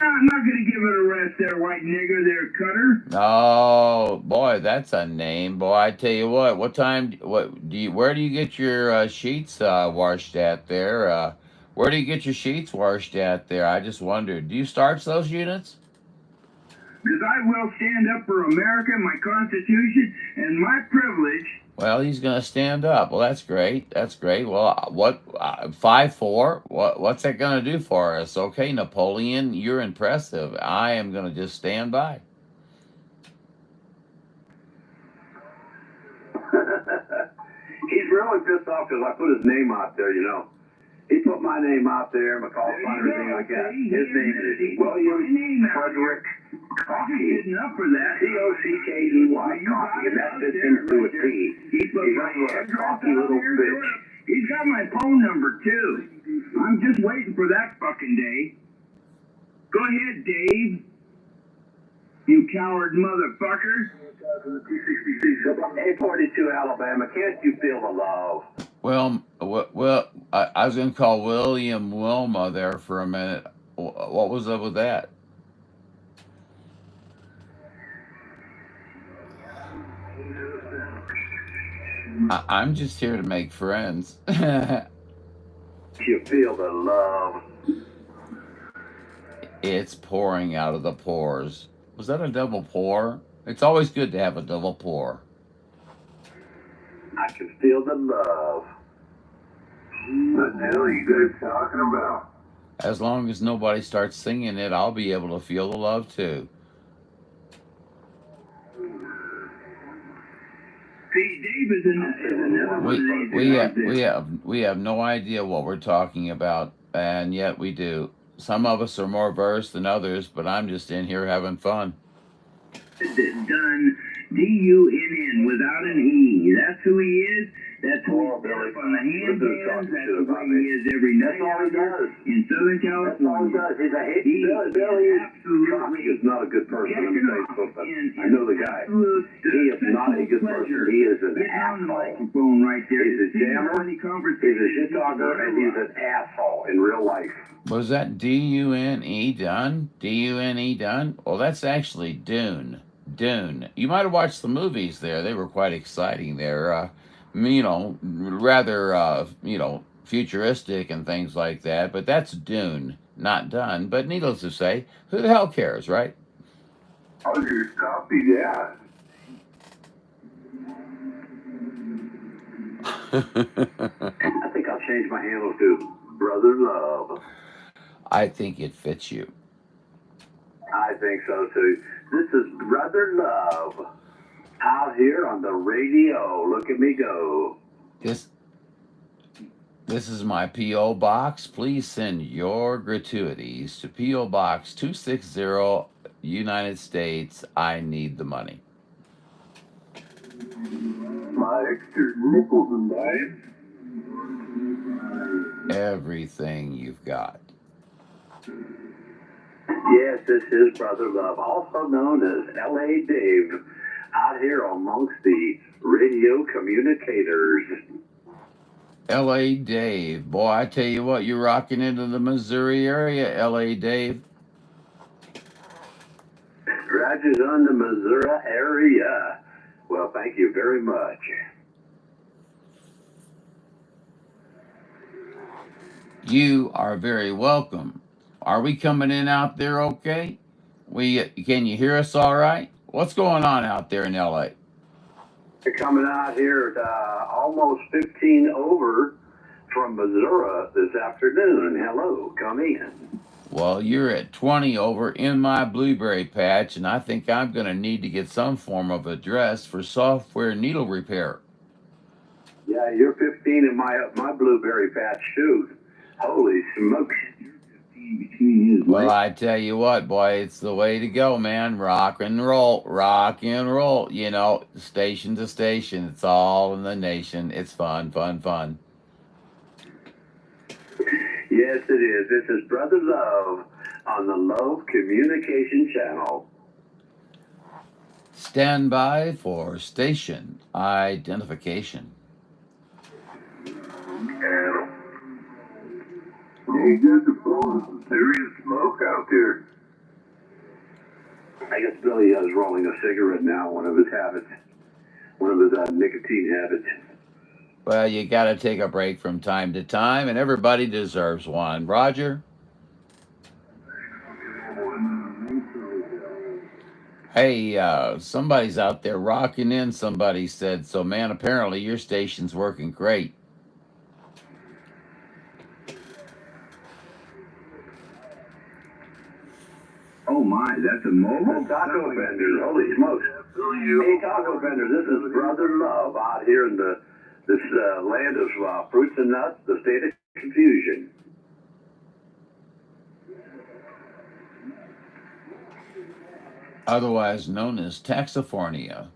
I'm not going to give it a rest there, white nigger there, Cutter. Oh, boy, that's a name. Boy, I tell you what. Where do you get your sheets washed at there? Where do you get your sheets washed at there? I just wondered. Do you starch those units? Because I will stand up for America, my Constitution, and my privilege. Well, he's going to stand up. Well, that's great. That's great. Well, 5-4? What's that going to do for us? Okay, Napoleon, you're impressive. I am going to just stand by. He's really pissed off because I put his name out there, He put my name out there, McCall Fun, everything like that. His name is William Frederick Coffey. Enough for that. Cockey, Coffey, and that fits into a T. He's a cocky little bitch. He's got my phone number, too. I'm just waiting for that fucking day. Go ahead, Dave. You coward motherfucker. 842 Alabama, can't you feel the love? Well, I was going to call William Wilma there for a minute. What was up with that? I'm just here to make friends. You feel the love. It's pouring out of the pores. Was that a double pour? It's always good to have a double pour. I can feel the love. What the hell are you guys talking about? As long as nobody starts singing it, I'll be able to feel the love too. See, Dave is another one. We have no idea what we're talking about, and yet we do. Some of us are more versed than others, but I'm just in here having fun. Done. D-U-N-N without an E. That's who he is. That's who he's set up on the handstands. That's the way he is every night out there in Southern California. He's a hate. He Billy is absolutely Is not a good person on kicking off Facebook, but in I know the guy. absolute He is not a good pleasure person. He is an getting on the asshole. microphone right there. He's a See how jammer. many He's conversations a shit talker, and he's an asshole in real life. Was that D-U-N-E done? D-U-N-E done? Well, that's actually Dune. Dune. You might have watched the movies there. They were quite exciting. They're, rather, futuristic and things like that. But that's Dune, not done. But needless to say, who the hell cares, right? I'll just copy that. I think I'll change my handle to Brother Love. I think it fits you. I think so too. This is Brother Love out here on the radio. Look at me go. This is my P.O. Box. Please send your gratuities to P.O. Box 260, United States. I need the money. My extra nickels and dimes. Everything you've got. Yes, this is Brother Love, also known as L.A. Dave, out here amongst the radio communicators. L.A. Dave. Boy, I tell you what, you're rocking into the Missouri area, L.A. Dave. Rogers on the Missouri area. Well, thank you very much. You are very welcome. Are we coming in out there okay? Can you hear us all right? What's going on out there in L.A.? You're coming out here at almost 15 over from Missouri this afternoon. Hello, come in. Well, you're at 20 over in my blueberry patch, and I think I'm going to need to get some form of address for software needle repair. Yeah, you're 15 in my blueberry patch too. Holy smokes. Well, I tell you what, boy, it's the way to go, man. Rock and roll, rock and roll. You know, station to station. It's all in the nation. It's fun, fun, fun. Yes, it is. This is Brother Love on the Love Communication Channel. Stand by for station identification. You guys are blowing some serious smoke out there. I guess Billy is rolling a cigarette now, one of his habits, one of his nicotine habits. Well, you got to take a break from time to time, and everybody deserves one. Roger? Hey, somebody's out there rocking in, somebody said. So, man, apparently your station's working great. Oh my, that's a mobile? Taco vendor, holy smokes. Hey, taco vendor, this is Brother Love out here in this land of fruits and nuts, the state of confusion. Otherwise known as Taxifornia.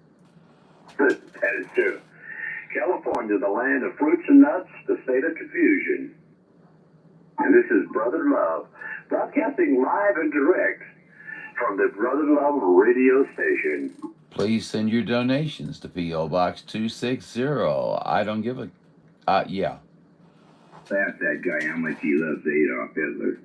That is true. California, the land of fruits and nuts, the state of confusion. And this is Brother Love, broadcasting live and direct from the Brother Love radio station. Please send your donations to P.O. Box 260. I don't give a... yeah. Ask that guy how much he loves Adolf Hitler.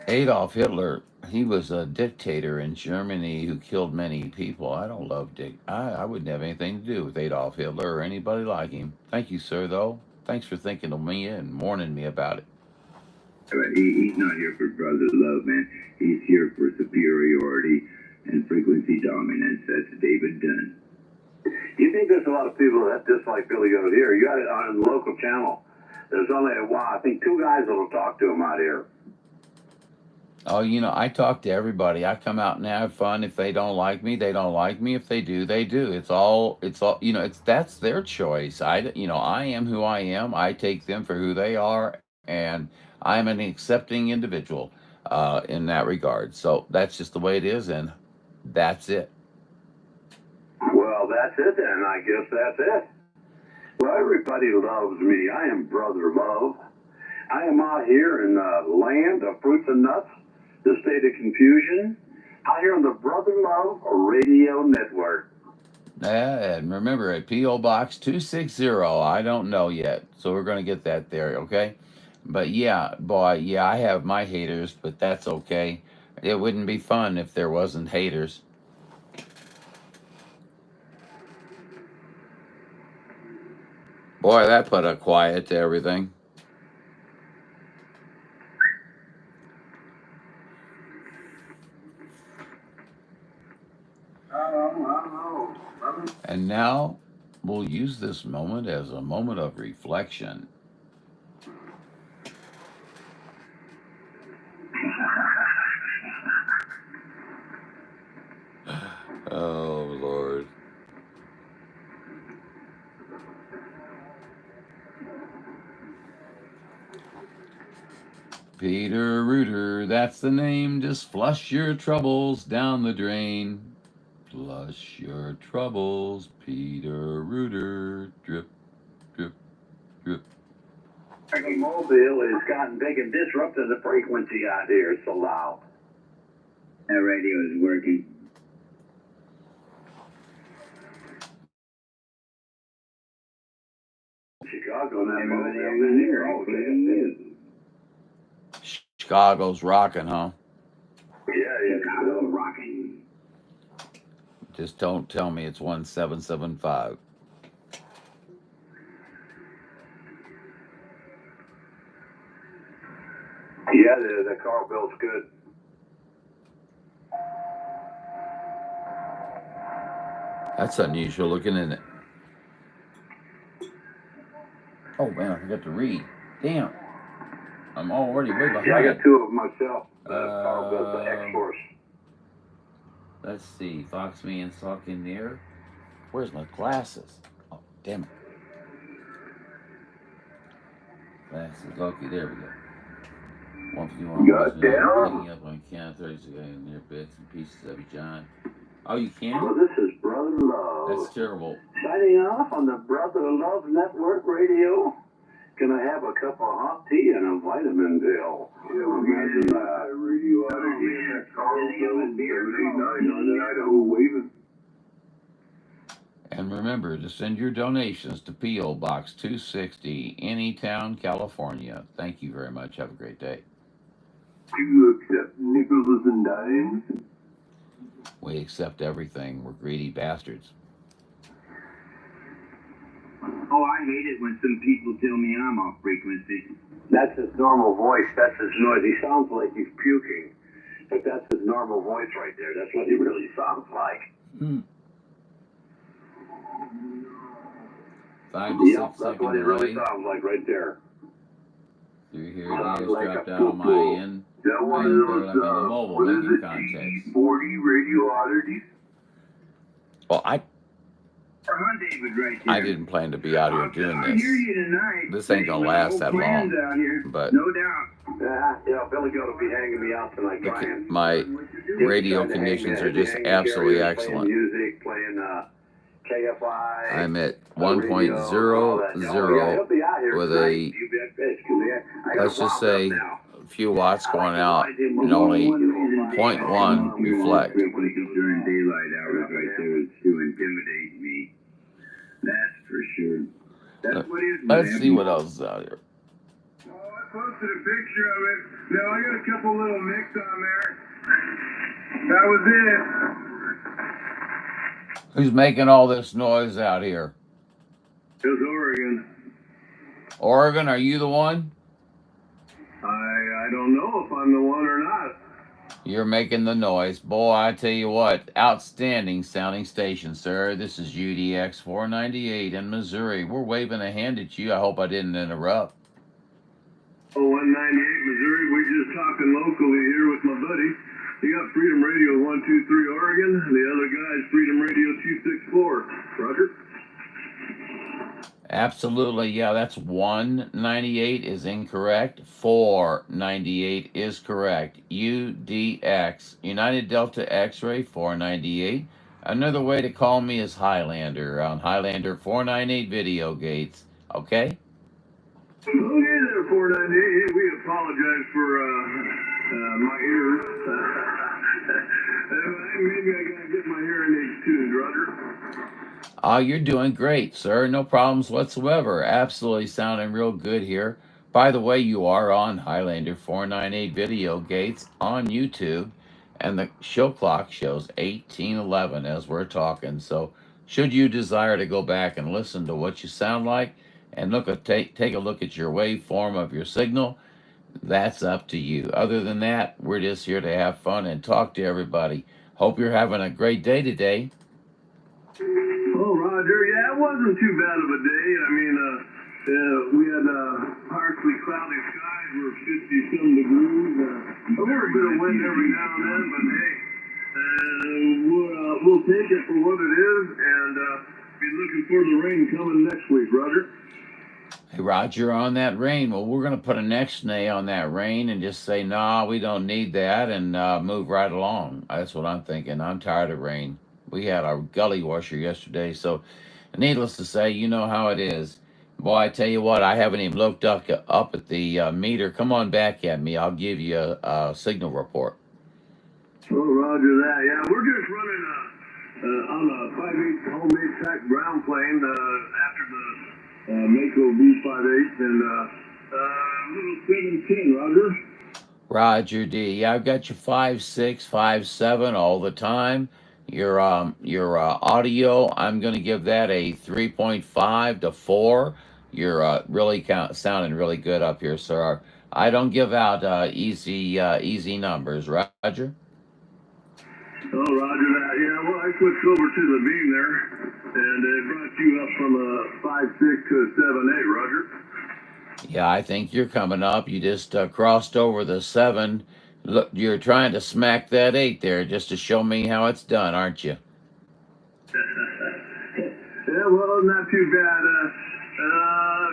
Adolf Hitler, he was a dictator in Germany who killed many people. I don't love I wouldn't have anything to do with Adolf Hitler or anybody like him. Thank you, sir, though. Thanks for thinking of me and warning me about it. But he's not here for brother love, man. He's here for superiority and frequency dominance. That's David Dunn. You think there's a lot of people that dislike Billy Goat here? You got it on the local channel. There's only, I think 2 guys that'll talk to him out here. Oh, you know, I talk to everybody. I come out and have fun. If they don't like me, they don't like me. If they do, they do. It's all, you know, that's their choice. I am who I am. I take them for who they are, and I'm an accepting individual in that regard. So that's just the way it is, and That's it. Well, that's it then. I guess that's it. Well, everybody loves me. I am Brother Love. I am out here in the land of fruits and nuts, the state of confusion, out here on the Brother Love Radio Network. And remember, at P.O. Box 260, I don't know yet. So we're going to get that there, okay? But yeah, boy, yeah, I have my haters, but that's okay. It wouldn't be fun if there wasn't haters. Boy, that put a quiet to everything. And now we'll use this moment as a moment of reflection. Oh, Lord. Peter Rooter, that's the name. Just flush your troubles down the drain. Flush your troubles, Peter Rooter. Drip, drip, drip. Mobile has gotten big and disrupted the frequency out here. It's so loud. That radio is working. Chicago, that mobile here. Chicago's rocking, huh? Yeah, Chicago rocking. Just don't tell me it's 1775. Yeah, the car bill's good. That's unusual looking, isn't it? Oh, man, I forgot to read. Damn. I'm already way behind. Yeah, I got two of them myself. Car bill's the X-Force. Let's see. Fox Me and Sock in there. Where's my glasses? Oh, damn it. Glasses. Okay, there we go. 151. Got down. Picking up on count 30 in there, bits and pieces of you, John. Oh, you can? Well, this is Brother Love. That's terrible. Signing off on the Brother Love Network Radio. Can I have a cup of hot tea and a vitamin pill? Yeah, we'll imagine that. Radio out of here. Carlsville, Thursday night on the Idaho waving. And remember to send your donations to P.O. Box 260, Anytown, California. Thank you very much. Have a great day. Do you accept nickels and dimes? We accept everything. We're greedy bastards. Oh, I hate it when some people tell me I'm off frequency. That's his normal voice. That's his noise. He sounds like he's puking. But that's his normal voice right there. That's what he really sounds like. 5 to 6 That's second what he really delay. sounds like right there. Through here, Sounds it like dropped a out on my poo-poo. end. That one And of they're those, like on the mobile what is making it, context. 40 radio oddities? Well, I David right there. I didn't plan to be out here doing I hear this. you tonight. This ain't gonna last that long. Out here. But No doubt. Yeah, Billy Goat will be hanging me out tonight trying. my radio conditions are just absolutely excellent. Playing music, playing KFI. I'm at radio, all that. 1.00 he'll be out here with tonight. a, You bet fish, 'cause I got let's just say, now. a few watts going out and only 0.1 reflect. Frequency during daylight hours right there is to intimidate me. That's for sure. That's what is. Let's see what else is out here. Oh, I posted a picture of it. Now I got a couple little nicks on there. That was it. Who's making all this noise out here? It's Oregon. Oregon, are you the one? I don't know if I'm the one or not. You're making the noise. Boy, I tell you what, outstanding sounding station, sir. This is UDX 498 in Missouri. We're waving a hand at you. I hope I didn't interrupt. Oh, 198 Missouri. We're just talking locally here with my buddy. You got Freedom Radio 123 Oregon, and the other guy's Freedom Radio 264. Roger. Absolutely. Yeah, that's 198 is incorrect. 498 is correct. UDX, United Delta X-ray 498. Another way to call me is Highlander on Highlander 498 Video Gates. Okay? Okay there, 498. We apologize for my ears. Maybe I gotta get my hearing aids tuned, Roger. Oh, you're doing great, sir. No problems whatsoever. Absolutely sounding real good here. By the way, you are on Highlander 498 Video Gates on YouTube, and the show clock shows 1811 as we're talking. So, should you desire to go back and listen to what you sound like and take a look at your waveform of your signal, that's up to you. Other than that, we're just here to have fun and talk to everybody. Hope you're having a great day today. Oh, Roger, yeah, it wasn't too bad of a day. I mean, we had partially cloudy skies. We're 50-some degrees. A little bit of wind every now and then, but hey, we'll take it for what it is, and be looking for the rain coming next week, Roger. Hey, Roger, on that rain, well, we're going to put a next nay on that rain and just say, nah, we don't need that, and move right along. That's what I'm thinking. I'm tired of rain. We had our gully washer yesterday, so needless to say, you know how it is. Boy, I tell you what, I haven't even looked up at the meter. Come on back at me. I'll give you a signal report. Oh, Roger that. Yeah, we're just running on a 5/8 homemade track ground plane after the Mako V58 and little 710, Roger. Roger D. Yeah, I've got you 5.6, 5.7 all the time. Your audio, I'm going to give that a 3.5 to 4. You're really sounding really good up here, sir. I don't give out easy numbers, Roger. Oh, Roger that. Yeah, well, I switched over to the beam there, and it brought you up from a 5.6 to a 7.8, Roger. Yeah, I think you're coming up. You just crossed over the 7. Look, you're trying to smack that 8 there just to show me how it's done, aren't you? Yeah, well, not too bad.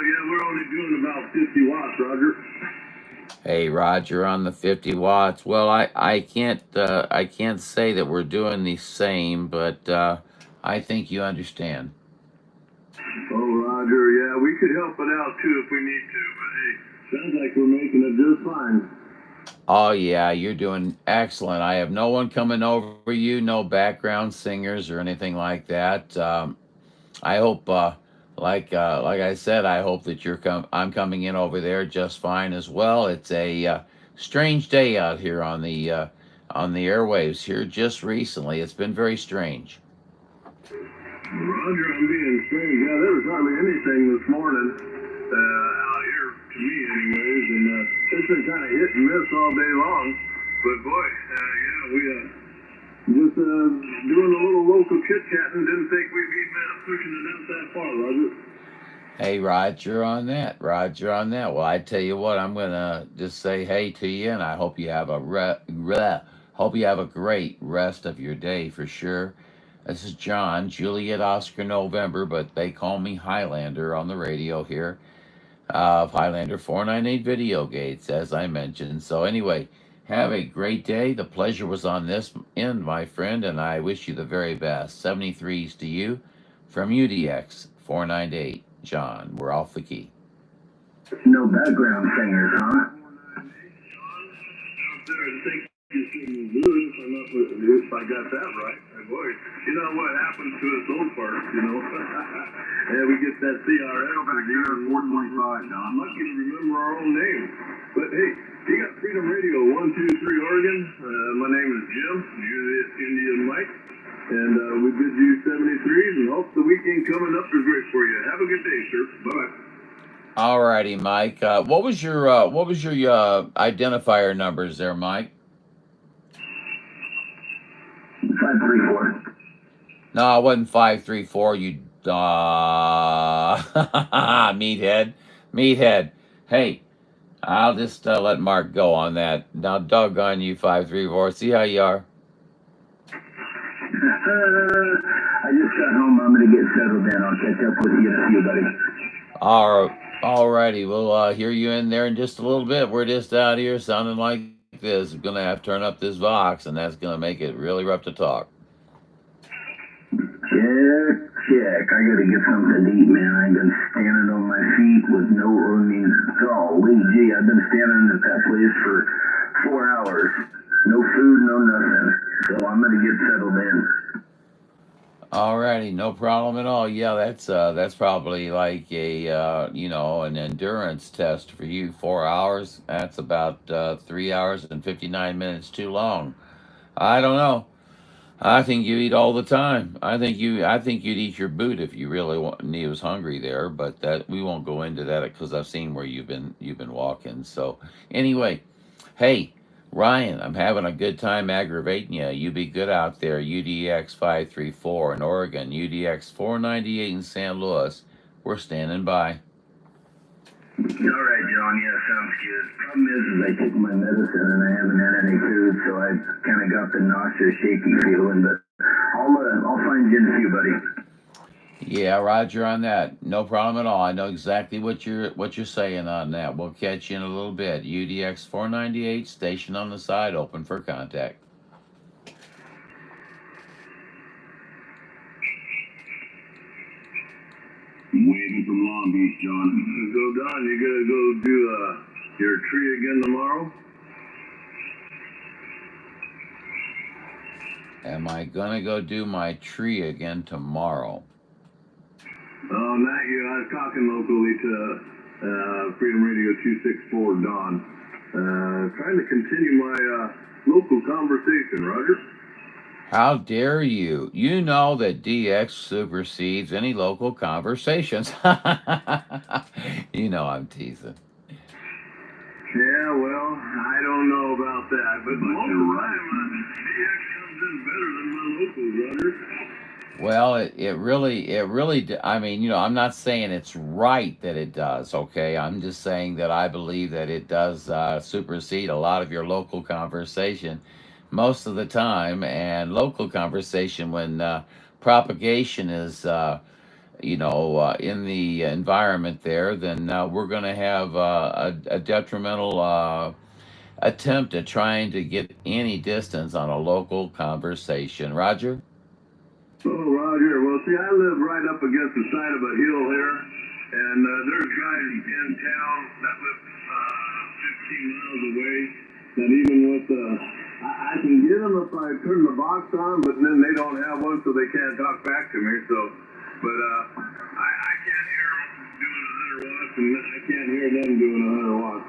Yeah, we're only doing about 50 watts, Roger. Hey, Roger, on the 50 watts. Well, I can't say that we're doing the same, but I think you understand. Oh, Roger, yeah, we could help it out too if we need to, but hey, sounds like we're making it just fine. Oh yeah, you're doing excellent. I have no one coming over you, no background singers or anything like that. I hope, like I said, I hope that I'm coming in over there just fine as well. It's a strange day out here on the airwaves here just recently. It's been very strange. Roger, I'm being strange. Yeah, there was hardly anything this morning out here, to me anyways, and it's been kind of hit and miss all day long. But boy, yeah, we just doing a little local chit-chatting. Didn't think we'd be pushing it out that far, Roger. Hey, Roger on that. Roger on that. Well, I tell you what, I'm gonna just say hey to you, and I hope you have hope you have a great rest of your day for sure. This is John, Juliet Oscar November, but they call me Highlander on the radio here. Highlander 498 Video Gates, as I mentioned. So anyway, have a great day. The pleasure was on this end, my friend, and I wish you the very best. 73s to you from UDX 498. John, we're off the key. No background singers, huh? If I got that right, boy, you know what happens to us old folks, you know? Yeah, we get that CRM back there, 425. Now, I'm lucky to remember our own name. But hey, you got Freedom Radio 123 Oregon. My name is Jim, Juliet Indian Mike, and we bid you 73s and hope the weekend coming up is great for you. Have a good day, sir. Bye. All righty, Mike. What was your identifier numbers there, Mike? 534. No, it wasn't 534. You meathead. Hey, I'll just let Mark go on that. Now, doggone you, 534. See how you are. I just got home. I'm gonna get settled in. I'll catch up with you in a few, buddy. All righty. We'll hear you in there in just a little bit. We're just out here sounding like this. We're gonna have to turn up this Vox, and that's gonna make it really rough to talk. Check. I gotta get something to eat, man. I've been standing on my feet with no, I mean, golly gee, I've been standing at that place for 4 hours. No food, no nothing. So I'm gonna get settled in. All righty, no problem at all. Yeah, that's probably like a an endurance test for you. 4 hours. That's about 3 hours and 59 minutes too long. I don't know. I think you eat all the time. I think you'd eat your boot if you really was hungry there. But that we won't go into that because I've seen where you've been walking. So anyway, hey Ryan, I'm having a good time aggravating you. You be good out there. UDX 534 in Oregon, UDX 498 in San Louis. We're standing by. All right, John. Yeah, sounds good. Problem is I took my medicine and I haven't had any food, so I kind of got the nauseous, shaky feeling. But I'll find you in a few, buddy. Yeah, Roger on that. No problem at all. I know exactly what you're saying on that. We'll catch you in a little bit. UDX 498 station on the side, open for contact. Waiting from Long Beach, John. So, Don, you gonna go do your tree again tomorrow? Am I gonna go do my tree again tomorrow? Oh, not you. I was talking locally to Freedom Radio 264, Don. Trying to continue my local conversation, Roger. How dare you? You know that DX supersedes any local conversations. You know I'm teasing. Yeah, well, I don't know about that, but most of the time, DX comes in better than my locals, Roger. Well, I mean, I'm not saying it's right that it does, okay? I'm just saying that I believe that it does supersede a lot of your local conversation most of the time. And local conversation, when propagation is, in the environment there, then we're going to have a detrimental attempt at trying to get any distance on a local conversation. Roger? Oh, Roger. Well, see, I live right up against the side of a hill here, and there's guys in town that live 15 miles away that even with I can get them if I turn the box on, but then they don't have one, so they can't talk back to me. So, but I can't hear them doing 100 watts, and I can't hear them doing 100 watts.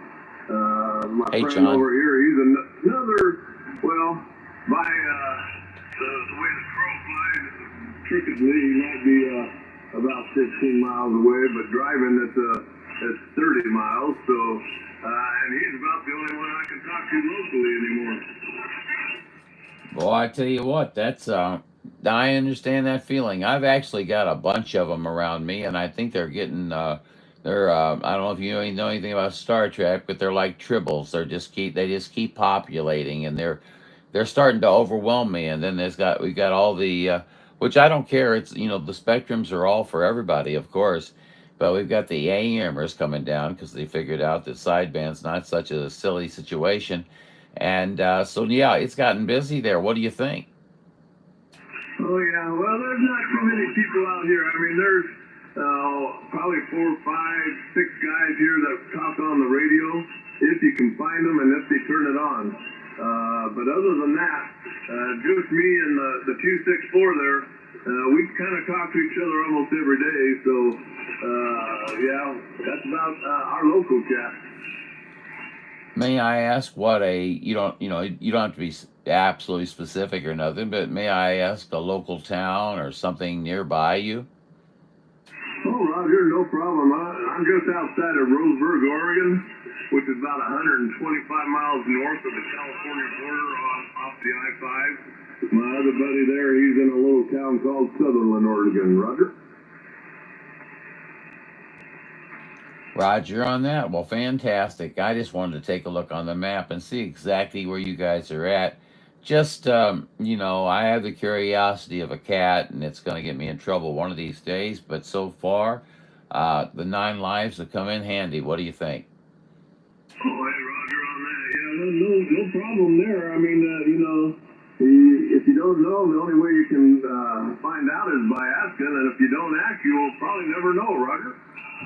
My Hey, friend John. over here, he's another, well, by the way the crow flies, crookedly, he might be about 15 miles away, but driving it's 30 miles. So, and he's about the only one I can talk to locally anymore. Well, I tell you what, that's I understand that feeling. I've actually got a bunch of them around me, and I think they're getting they're I don't know if you know anything about Star Trek, but they're like tribbles. They just keep populating, and they're starting to overwhelm me. And then we've got all the which I don't care. It's the spectrums are all for everybody, of course, but we've got the AMers coming down because they figured out that sideband's not such a silly situation. And so, yeah, it's gotten busy there. What do you think? Oh, yeah. Well, there's not too many people out here. I mean, there's probably 4, 5, 6 guys here that talk on the radio, if you can find them and if they turn it on. But other than that, just me and the 264 there, we kind of talk to each other almost every day. So, yeah, that's about our local chat. May I ask what you don't have to be absolutely specific or nothing, but may I ask a local town or something nearby you? Oh, Roger, no problem. I'm just outside of Rosenberg, Oregon, which is about 125 miles north of the California border off the I-5. My other buddy there, he's in a little town called Southland, Oregon. Roger? Roger on that. Well, fantastic. I just wanted to take a look on the map and see exactly where you guys are at. Just, I have the curiosity of a cat, and it's going to get me in trouble one of these days. But so far, The 9 lives have come in handy. What do you think? Oh, hey, Roger on that. Yeah, no problem there. I mean, if you don't know, the only way you can find out is by asking, and if you don't ask, you'll probably never know, Roger.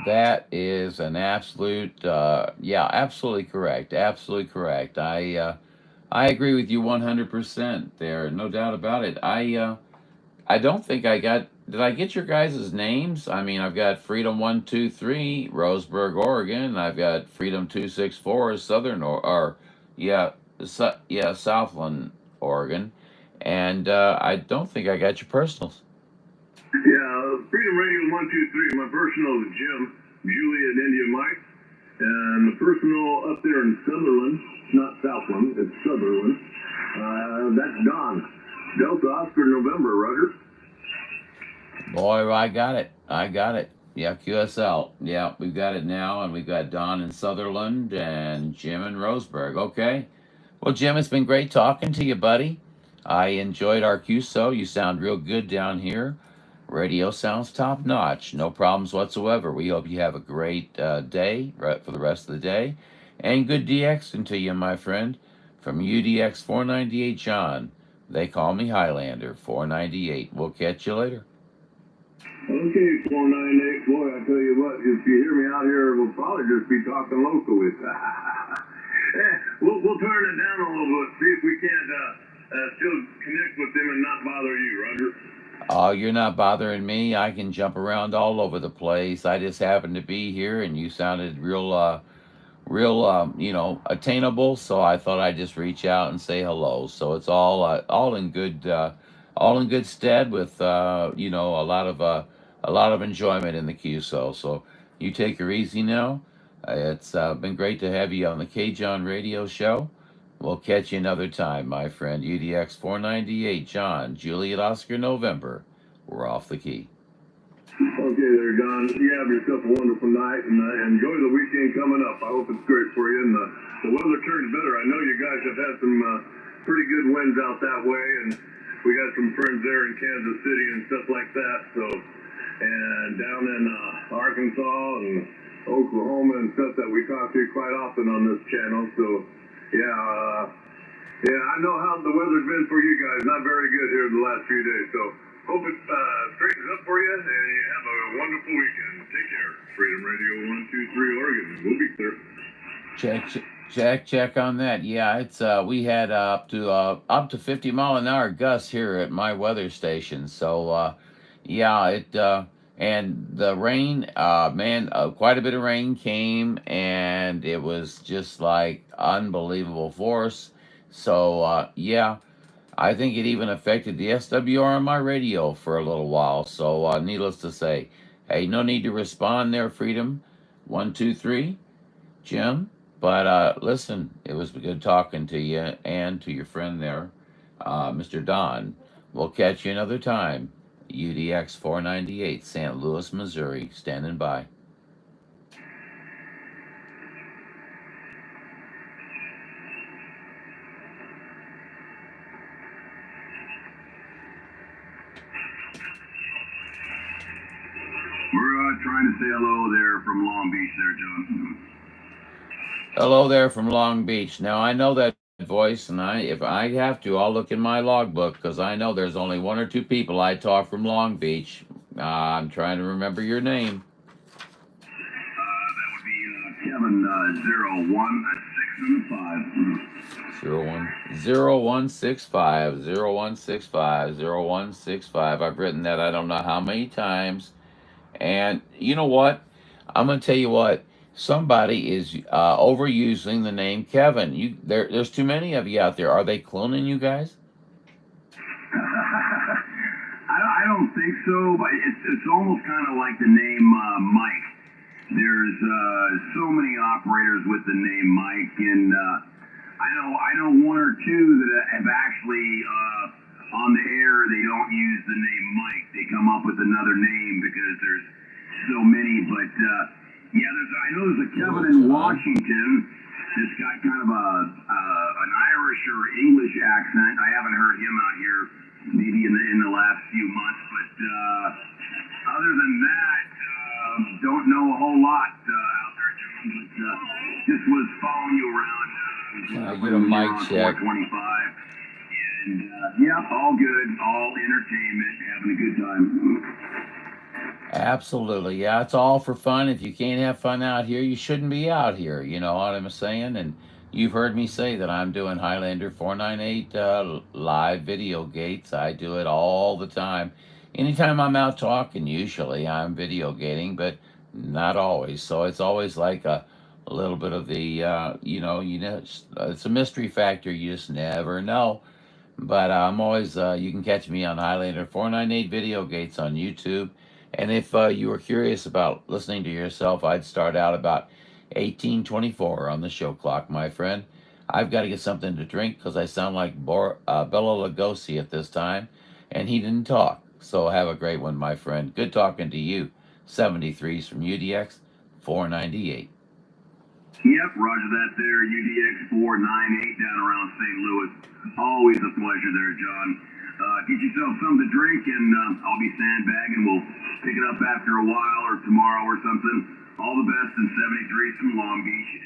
That is an absolute, yeah, absolutely correct. Absolutely correct. I agree with you 100% there. No doubt about it. I don't think I got. Did I get your guys' names? I mean, I've got Freedom 123, Roseburg, Oregon. I've got Freedom 264, Southern or yeah, yeah, Southland, Oregon, and I don't think I got your personals. Yeah, Freedom Radio 123. My personal is Jim, Juliet, India Mike, and the personal up there in Sutherland, not Southland, it's Sutherland. That's Don. Delta Oscar November, Roger. Boy, I got it. I got it. Yeah, QSL. Yeah, we've got it now, and we've got Don in Sutherland and Jim in Roseburg. Okay. Well, Jim, it's been great talking to you, buddy. I enjoyed our QSO. You sound real good down here. Radio sounds top notch. No problems whatsoever. We hope you have a great day right for the rest of the day. And good DXing to you, my friend. From UDX 498 John. They call me Highlander 498. We'll catch you later. Okay, 498. Boy, I tell you what, if you hear me out here, we'll probably just be talking locally. We'll turn it down a little bit, see if we can't still connect with them and not bother you, Roger. Oh, you're not bothering me. I can jump around all over the place. I just happened to be here, and you sounded real, attainable. So I thought I'd just reach out and say hello. So it's all in good stead with a lot of enjoyment in the QSO. So you take her easy now. It's been great to have you on the K John Radio Show. We'll catch you another time, my friend. UDX 498, John, Juliet Oscar, November. We're off the key. Okay there, John. You have yourself a wonderful night, and enjoy the weekend coming up. I hope it's great for you, and the weather turns better. I know you guys have had some pretty good winds out that way, and we got some friends there in Kansas City and stuff like that. So, and down in Arkansas and Oklahoma and stuff that we talk to quite often on this channel. So, yeah, I know how the weather's been for you guys. Not very good here the last few days. So, hope it straightens up for you, and you have a wonderful weekend. Take care. Freedom Radio 123 Oregon. We'll be there. Check on that. Yeah, it's we had up to 50-mile-an-hour gusts here at my weather station. So yeah, it and the rain, man, quite a bit of rain came, and it was just like unbelievable force. So yeah, I think it even affected the SWR on my radio for a little while. So needless to say, hey, no need to respond there, Freedom 123, Jim. But listen, it was good talking to you and to your friend there, Mr. Don. We'll catch you another time. UDX 498, St. Louis, Missouri, standing by. We're trying to say hello there from Long Beach there, John. Hello there from Long Beach. Now, I know that voice, and if I have to, I'll look in my logbook, because I know there's only 1 or 2 people I talk from Long Beach. I'm trying to remember your name. That would be Kevin 0165. 0165. I've written that I don't know how many times. And you know what? I'm going to tell you what. Somebody is overusing the name Kevin. There's too many of you out there. Are they cloning you guys? I don't think so, but it's almost kind of like the name Mike. There's so many operators with the name Mike, and I know 1 or 2 that have actually on the air. They don't use the name Mike. They come up with another name because there's so many. But yeah, I know there's a Kevin in Washington that's got kind of an Irish or English accent. I haven't heard him out here maybe in the last few months, but other than that, Don't know a whole lot out there, June, but just was following you around. Can I get a mic check? 425. And yeah, all good, all entertainment, having a good time. Absolutely. Yeah, it's all for fun. If you can't have fun out here, you shouldn't be out here. You know what I'm saying? And you've heard me say that I'm doing Highlander 498 live video gates. I do it all the time. Anytime I'm out talking, usually I'm video gating, but not always. So it's always like a little bit of the, it's a mystery factor. You just never know. But I'm always, you can catch me on Highlander 498 Video Gates on YouTube. And if you were curious about listening to yourself, I'd start out about 1824 on the show clock, my friend. I've got to get something to drink because I sound like Bela Lugosi at this time, and he didn't talk. So have a great one, my friend. Good talking to you. 73s from UDX 498. Yep, roger that there, UDX 498 down around St. Louis. Always a pleasure there, John. Get yourself something to drink, and I'll be sandbagging. We'll pick it up after a while or tomorrow or something. All the best in 73s from Long Beach.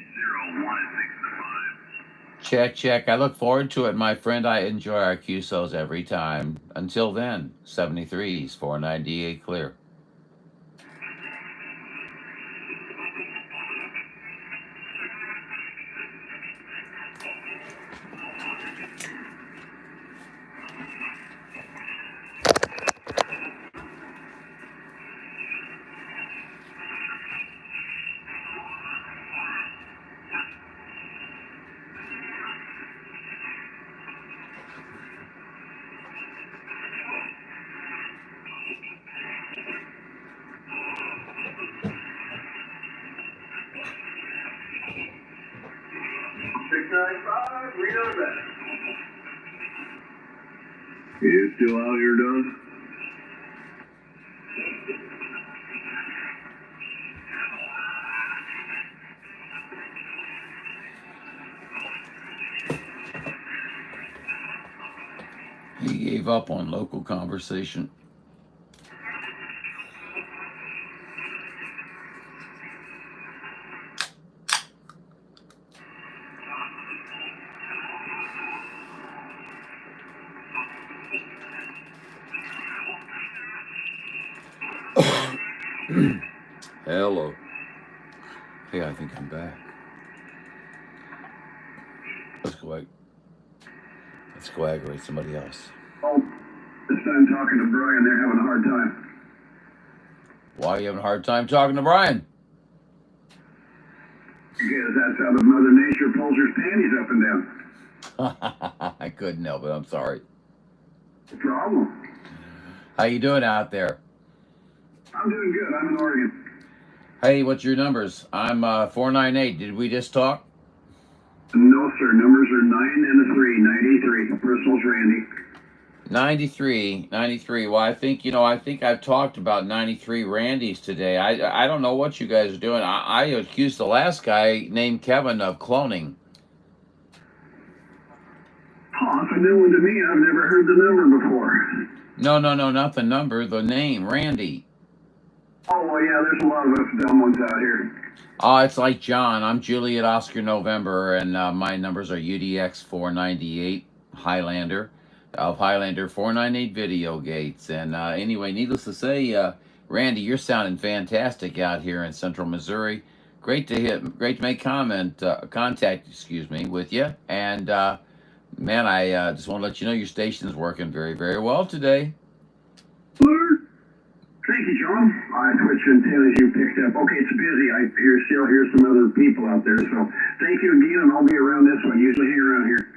0165. Check. I look forward to it, my friend. I enjoy our QSOs every time. Until then, 73s, 498 clear. You still out here, Don? He gave up on local conversation. Hello. Hey, I think I'm back. Let's go aggravate somebody else. Oh, this time talking to Brian, they're having a hard time. Why are you having a hard time talking to Brian? Because that's how the Mother Nature pulls her panties up and down. I couldn't help it. I'm sorry. No problem. How you doing out there? I'm doing good. I'm in Oregon. Hey, what's your numbers? I'm 498. Did we just talk? No, sir. Numbers are 9 and a 3. 93. Personal's Randy. 93. Well, I think I've talked about 93 Randys today. I don't know what you guys are doing. I accused the last guy named Kevin of cloning. Oh, it's a new one to me. I've never heard the number before. No, not the number, the name, Randy. Oh, well, yeah, there's a lot of us dumb ones out here. Oh, it's like John. I'm Juliet Oscar November, and my numbers are UDX 498 Highlander of Highlander 498 Video Gates. And anyway, needless to say, Randy, you're sounding fantastic out here in Central Missouri. Great to make contact, with you. And man, I just want to let you know your station is working very, very well today. Lord. Thank you, John. I switched antennas you picked up. Okay, it's busy. I still hear some other people out there. So thank you again, and I'll be around this one. Usually hang around here.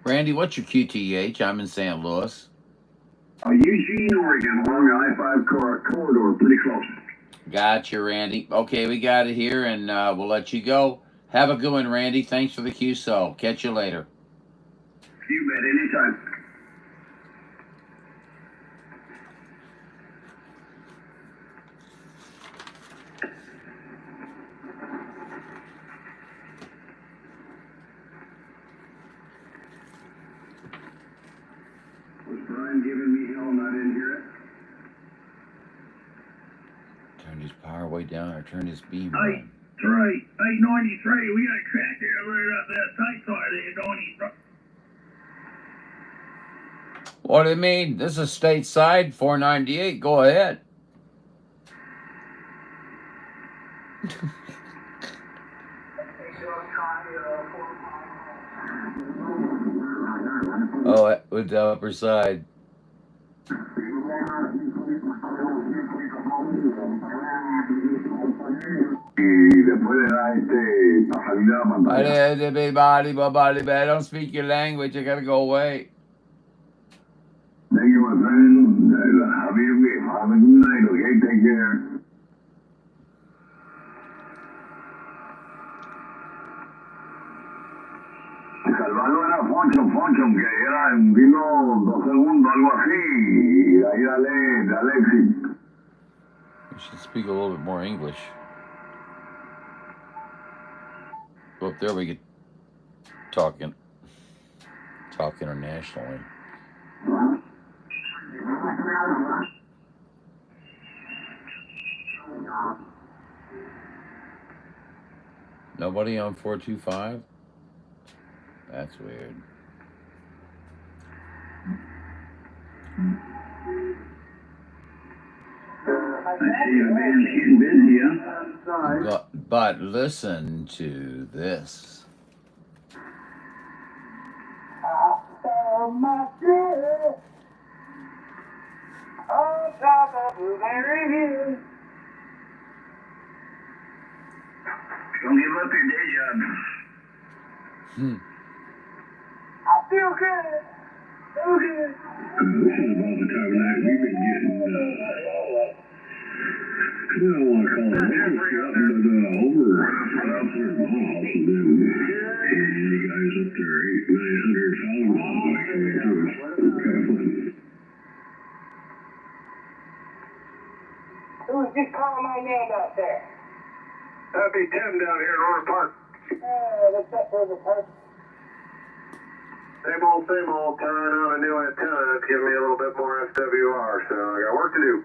Randy, what's your QTH? I'm in St. Louis. Eugene, Oregon, along the I-5 corridor, pretty close. Gotcha, Randy. Okay, we got it here, and we'll let you go. Have a good one, Randy. Thanks for the QSO. Catch you later. You bet, anytime. Was Brian giving me hell and I didn't hear it? Turn his power way down or turn his beam Hey, on. 393, we got a tractor over up that tight side there, 93. What do you mean? This is stateside, 498. Go ahead. Oh, with the upper side. Y después le da salida a pantalla. I don't speak your language. I gotta go away. Thank you, my friend. Have a good night, okay? Take care. Salvarlo era Foncho, que era en vino 2 segundos, algo así, y de ahí dale exit. You should speak a little bit more English. Go up there, we could talk internationally. Nobody on 425? That's weird. I see the man's getting busy, huh? But listen to this. Don't give up your day job. I feel good. Feel good. This is about the time of night we've been getting, I don't want to call it work, but over my house, and then you guys up there 800-900,000 miles like coming through. It's kind of fun. Who was just calling my name out there? That'd be Tim down here in Orr Park. What's up, Rosenberg? Same old, turning on a new antenna. That's giving me a little bit more SWR, so I got work to do.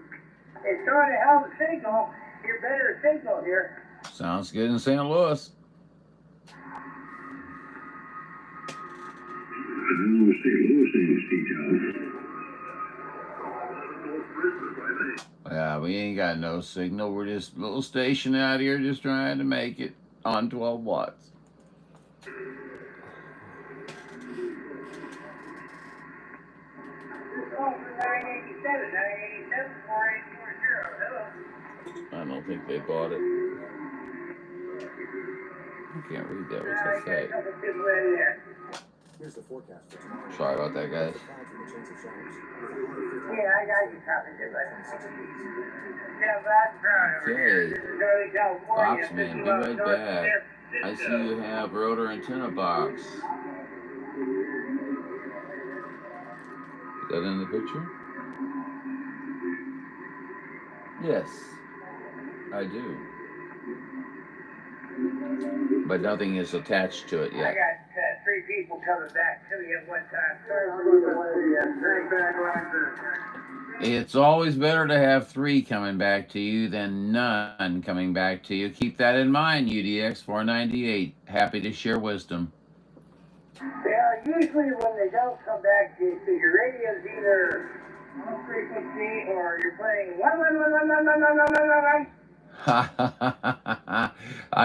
It's trying to help the signal. You're better signal here. Sounds good in St. Louis. I know St. Louis ain't T-Town. Yeah, we ain't got no signal. We're just a little station out here just trying to make it on 12 watts. I don't think they bought it. I can't read that. What's that say? Here's the forecast for tomorrow. Sorry about that, guys. Yeah, I got you covered, yeah, that's proud of Okay. Boxman, be right back. I see you have rotor antenna box. Is that in the picture? Yes, I do. But nothing is attached to it I yet. got 3 people coming back to me at one time. It's always better to have 3 coming back to you than none coming back to you. Keep that in mind, UDX 498. Happy to share wisdom. Yeah, usually when they don't come back to you, so your radio's either on frequency or you're playing 1.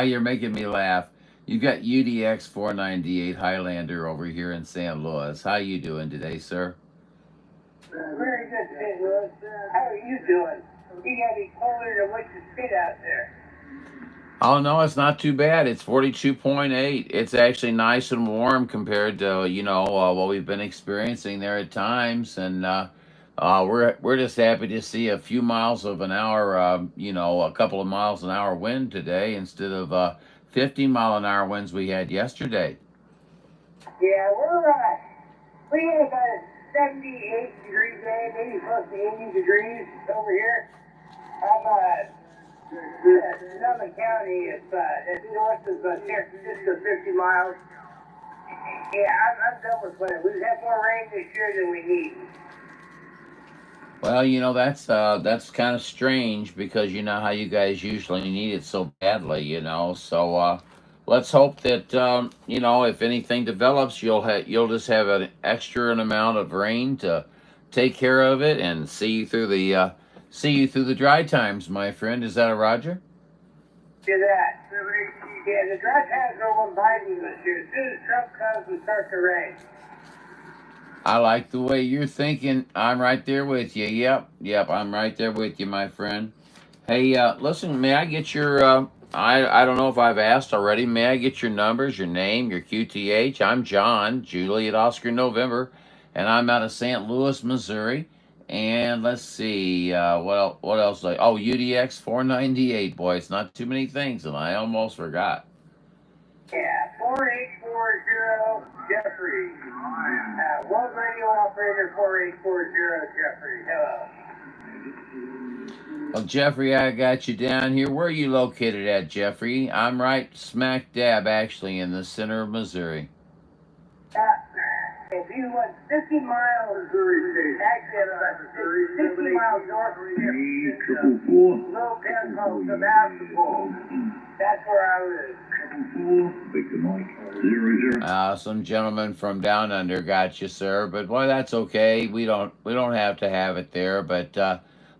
You're making me laugh. You got UDX 498 Highlander over here in St. Louis. How you doing today, sir? Very good, St. Louis. How are you doing? You gotta be colder than what you spit out there. Oh, no, it's not too bad. It's 42.8. It's actually nice and warm compared to, what we've been experiencing there at times. And we're just happy to see a few miles of an hour, a couple of miles an hour wind today instead of 50-mile-an-hour winds we had yesterday. Yeah, we had about a 78 degree day, maybe close to 80 degrees over here. I'm Sonoma County, it's north of San Francisco, 50 miles. Yeah, I'm done with winter. We've had more rain this year than we need. Well, that's kind of strange because you know how you guys usually need it so badly, So let's hope that if anything develops, you'll just have an extra amount of rain to take care of it and see you through the dry times, my friend. Is that a Roger? Do that. Yeah, the dry times are on Biden this year. As soon as Trump comes, we start to rain. I like the way you're thinking. I'm right there with you. Yep, I'm right there with you, my friend. Hey, listen, may I get your, I don't know if I've asked already. May I get your numbers, your name, your QTH? I'm John, Juliet Oscar November, and I'm out of St. Louis, Missouri. And let's see, what else? Oh, UDX 498, boy. It's not too many things, and I almost forgot. Yeah, 4840 Jeffrey. World Radio Operator 4840 Jeffrey. Hello. Well, Jeffrey, I got you down here. Where are you located at, Jeffrey? I'm right smack dab, actually, in the center of Missouri. If you went 50 miles, actually, about 50 miles north of here, Little Penfold, Sebastopol. That's where I live. Some gentleman from down under got you, sir. But boy, that's okay. We don't have to have it there. But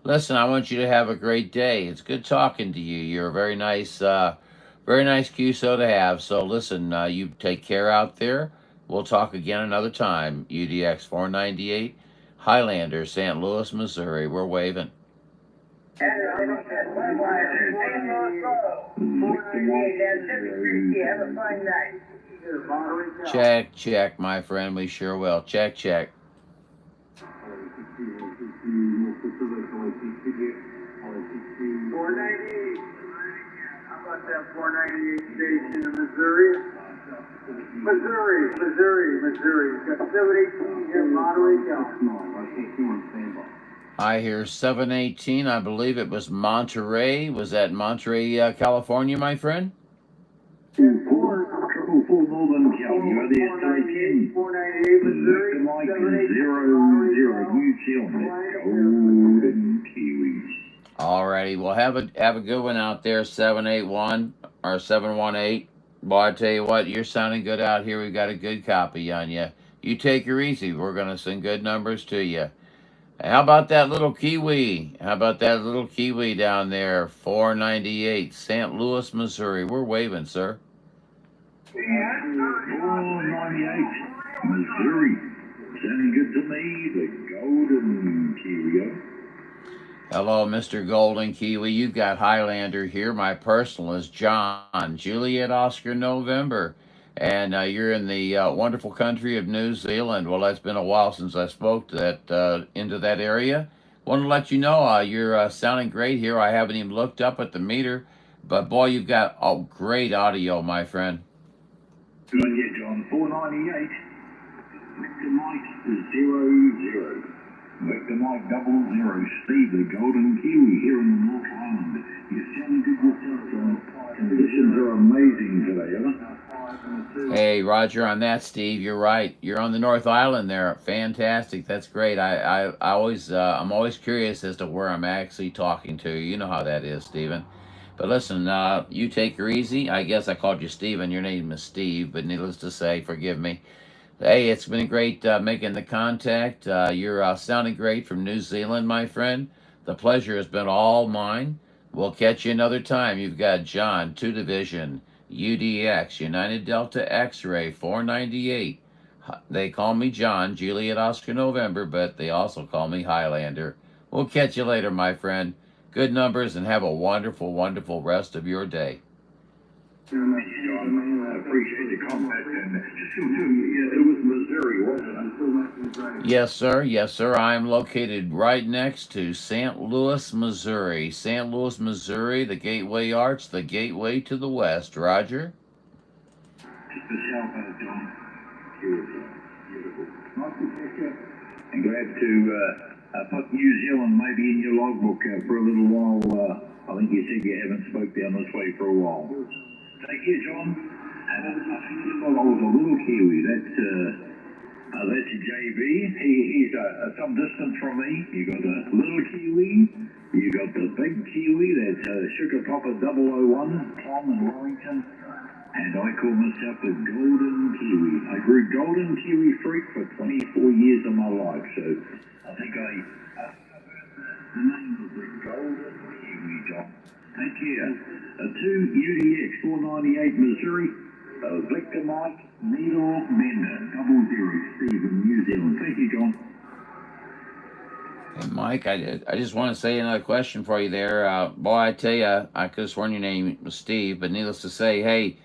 listen, I want you to have a great day. It's good talking to you. You're a very nice QSO to have. So listen, you take care out there. We'll talk again another time. UDX 498, Highlander, St. Louis, Missouri. We're waving. Check, my friend. We sure will. Check. 498. How about that 498 station in Missouri? Missouri. Got 718 here in Monterey County. I hear 718. I believe it was Monterey. Was that Monterey, California, my friend? 444 Northern Cal. You're the SI10. 498 Missouri. Mike 00 New Zealand. Golden Kiwis. Alrighty. Well, have a good one out there, 781 or 718. Boy, I tell you what, you're sounding good out here. We've got a good copy on you. You take her easy. We're going to send good numbers to you. How about that little Kiwi? How about that little Kiwi down there? 498, St. Louis, Missouri. We're waving, sir. 498, Missouri. Sounding good to me. The Golden Kiwi. Hello, Mr. Golden Kiwi. You've got Highlander here. My personal is John, Juliet Oscar November. And you're in the wonderful country of New Zealand. Well, that's been a while since I spoke to into that area. Want to let you know you're sounding great here. I haven't even looked up at the meter. But boy, you've got great audio, my friend. Good on you, John. 498, Victor Mike 00. Victor Mike 00, Steve, the Golden Kiwi here in the North Island. You're sounding good yourself, John. Conditions are amazing today, huh? Hey, Roger, on that, Steve, you're right. You're on the North Island there. Fantastic. That's great. I'm always curious as to where I'm actually talking to. You know how that is, Stephen. But listen, you take her easy. I guess I called you Stephen. Your name is Steve, but needless to say, forgive me. Hey, it's been great making the contact. You're sounding great from New Zealand, my friend. The pleasure has been all mine. We'll catch you another time. You've got John, 2 Division, UDX, United Delta X-Ray, 498. They call me John, Juliet Oscar November, but they also call me Highlander. We'll catch you later, my friend. Good numbers, and have a wonderful, wonderful rest of your day. I appreciate the comment. And it was Missouri, wasn't it? Yes, sir. I am located right next to St. Louis, Missouri. St. Louis, Missouri, the Gateway Arch, the gateway to the West. Roger? Just the south of John. Beautiful. Nice to catch you. I'm glad to put New Zealand maybe in your logbook for a little while. I think you said you haven't spoke down this way for a while. Take care, John. And I was a little Kiwi. That's JB. He's some distance from me. You got the little Kiwi. You got the big Kiwi. That's Sugar Papa 001, Tom and Warrington. And I call myself the Golden Kiwi. I grew Golden Kiwi fruit for 24 years of my life. So I think the name was the Golden Kiwi, John. Thank you. 2 UDX 498 Missouri. Victor Mike, Needle Bender, 00, Steve in New Zealand. Thank you, John. Hey, Mike, I just want to say another question for you there. Boy, I tell you, I could have sworn your name was Steve, but needless to say, hey,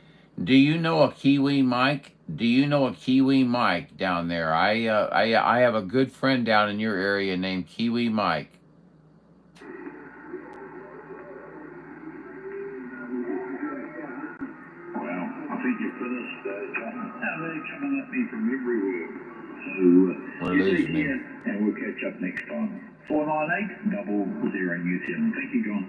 do you know a Kiwi Mike? Do you know a Kiwi Mike down there? I have a good friend down in your area named Kiwi Mike. I think you finished, John. Now they're coming at me from everywhere. So, We're you losing take care, and we'll catch up next time. 498 00 New Zealand. Thank you, John.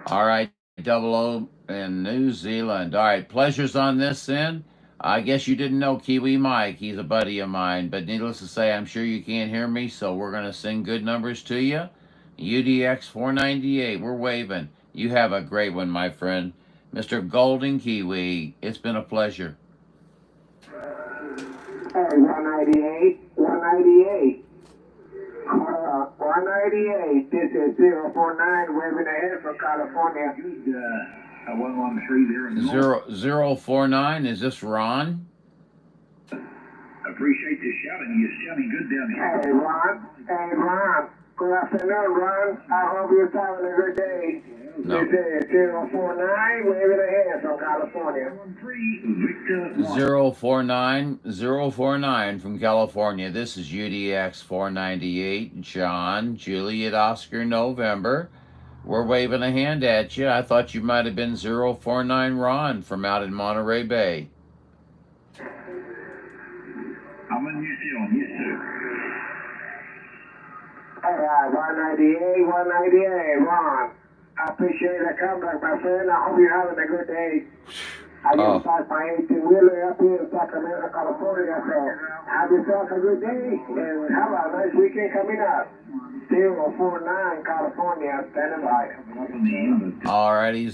All right, 00 in New Zealand. All right, pleasure's on this end. I guess you didn't know Kiwi Mike. He's a buddy of mine, but needless to say, I'm sure you can't hear me, so we're going to send good numbers to you. UDX 498, we're waving. You have a great one, my friend. Mr. Golden Kiwi, it's been a pleasure. Hey, 198, 198. 198, this is 049, waving ahead from California. 113 there in North. 049, is this Ron? Appreciate the shouting. You're sounding good down here. Hey, Ron. Hey, Ron. Good afternoon, Ron. I hope you're having a good day. No. This is 049, waving ahead from California. 049 from California. This is UDX 498. John, Juliet, Oscar, November. We're waving a hand at you. I thought you might have been 049 Ron from out in Monterey Bay. I'm in New Zealand, yes, sir. All right, 198, 198, Ron. I appreciate the comeback, my friend. I hope you're having a good day. I just passed my 18-wheeler up here in Sacramento, California, so have yourself a good day, and have a nice weekend coming up. 049, California, standing by. Alrighty,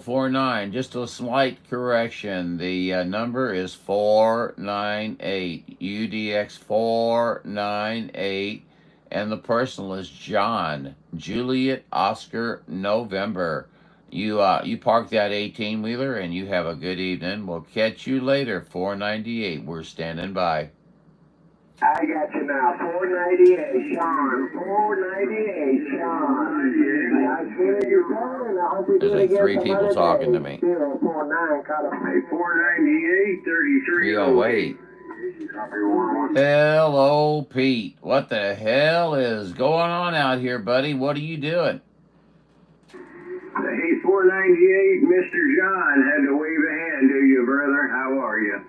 049. Just a slight correction. The number is 498. UDX 498. And the personal is John, Juliet, Oscar, November. You park that 18-wheeler and you have a good evening. We'll catch you later, 498. We're standing by. I got you now, 498, Sean. 498, Sean. I feel you calling. I hope you're There's doing like 3 people talking to me. 049, California. 498, 3308. 308. Hello, Pete. What the hell is going on out here, buddy? What are you doing? Hey, 498, Mr. John had to wave a hand to you, brother. How are you?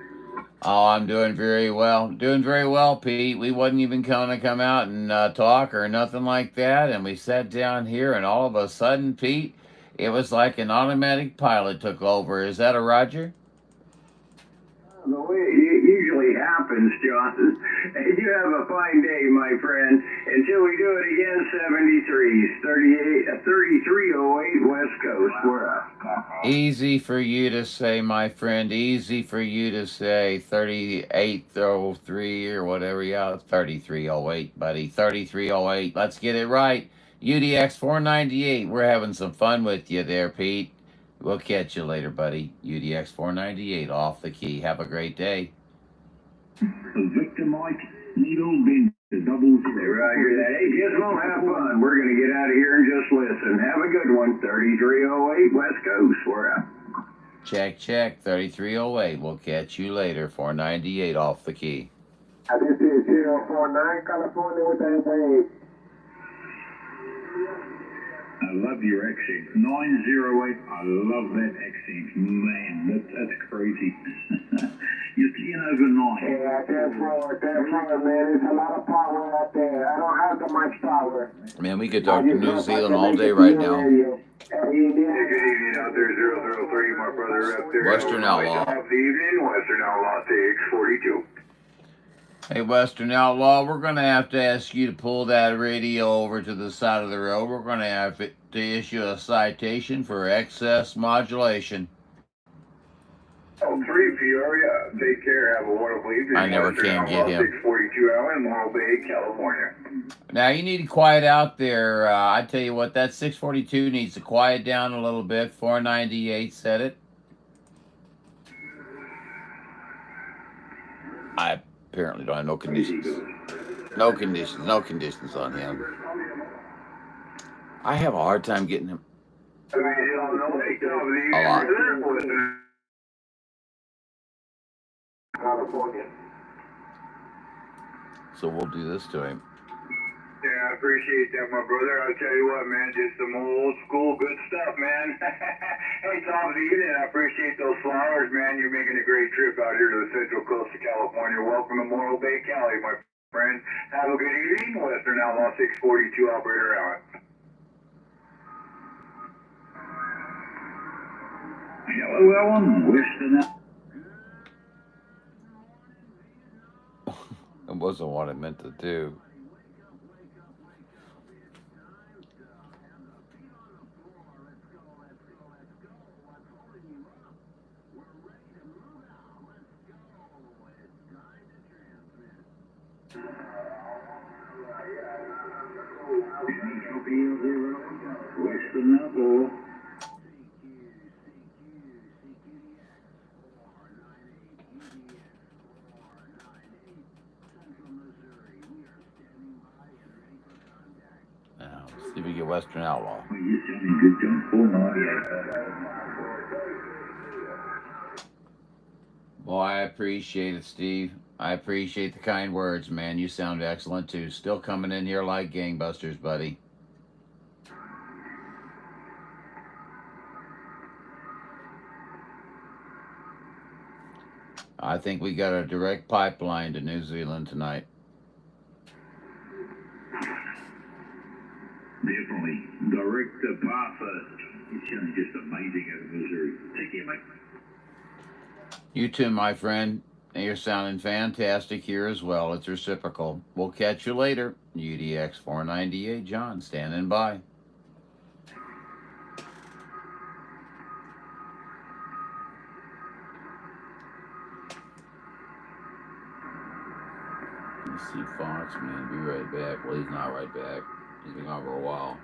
Oh, I'm doing very well. Doing very well, Pete. We wasn't even going to come out and talk or nothing like that. And we sat down here and all of a sudden, Pete, it was like an automatic pilot took over. Is that a Roger? The way it usually happens, John. You have a fine day, my friend. Until we do it again, 73s, 3308 West Coast. We're up. Easy for you to say, my friend. Easy for you to say. 3803 or whatever. Yeah, 3308, buddy. 3308. Let's get it right. UDX 498. We're having some fun with you there, Pete. We'll catch you later, buddy. UDX 498 off the key. Have a great day. Victor Mike, Needle Bender, 00. Roger that. Hey, Gizmo, have fun. We're going to get out of here and just listen. Have a good one. 3308 West Coast. We're out. Check, check. 3308. We'll catch you later. 498 off the key. This is 049, California with the FAA. I love your accent. 908. I love that accent. Man, that's crazy. You're 10 over 9. Yeah, therefore, man, there's a lot of power out there. I don't have that much power. Man, we could talk to New Zealand all day right now. Hey, good evening out there, 003, my brother up there. Western Outlaw. Good evening, Western Outlaw, TX42. Hey, Western Outlaw, we're going to have to ask you to pull that radio over to the side of the road. We're going to have to issue a citation for excess modulation. Oh, 3 Peoria. Take care. Have a wonderful evening. I never can get him. 642 Allen, Morro Bay, California. Now, you need to quiet out there. I tell you what, that 642 needs to quiet down a little bit. 498 said it. I apparently don't have no conditions. No conditions on him. I have a hard time getting him. A lot. So we'll do this to him. Yeah, I appreciate that, my brother. I'll tell you what, man, just some old school good stuff, man. Hey, Tom, I appreciate those flowers, man. You're making a great trip out here to the Central Coast of California. Welcome to Morro Bay, Cali, my friend. Have a good evening. Western Outlaw 642, operator out. Hello, Ellen. Western Outlaw. It wasn't what I meant to do. Western Outlaw. Now, let's see if we get Western Outlaw. Well, you're sounding good, John. 498. Boy, I appreciate it, Steve. I appreciate the kind words, man. You sound excellent, too. Still coming in here like gangbusters, buddy. I think we got a direct pipeline to New Zealand tonight. Definitely. Direct to Parker. It sounds just amazing out of Missouri. Take care, mate. You too, my friend. You're sounding fantastic here as well. It's reciprocal. We'll catch you later. UDX 498, John, standing by. Let's see Fox, man. Be right back. Well, he's not right back. He's been gone for a while.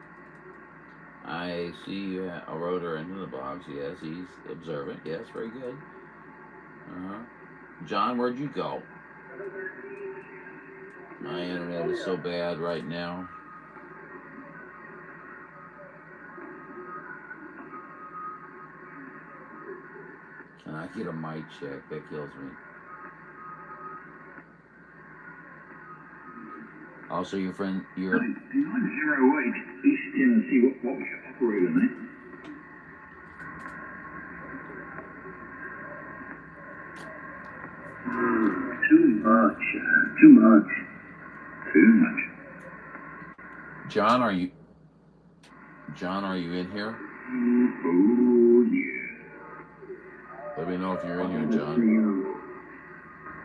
I see a rotor into the box. Yes, he's observant. Yes, very good. John, where'd you go? My internet is so bad right now. Can I get a mic check? That kills me. Also, your friend, your... 908 East Tennessee. What was your operator name? Too much. John, are you in here? Oh, yeah. Let me know if you're in here, John.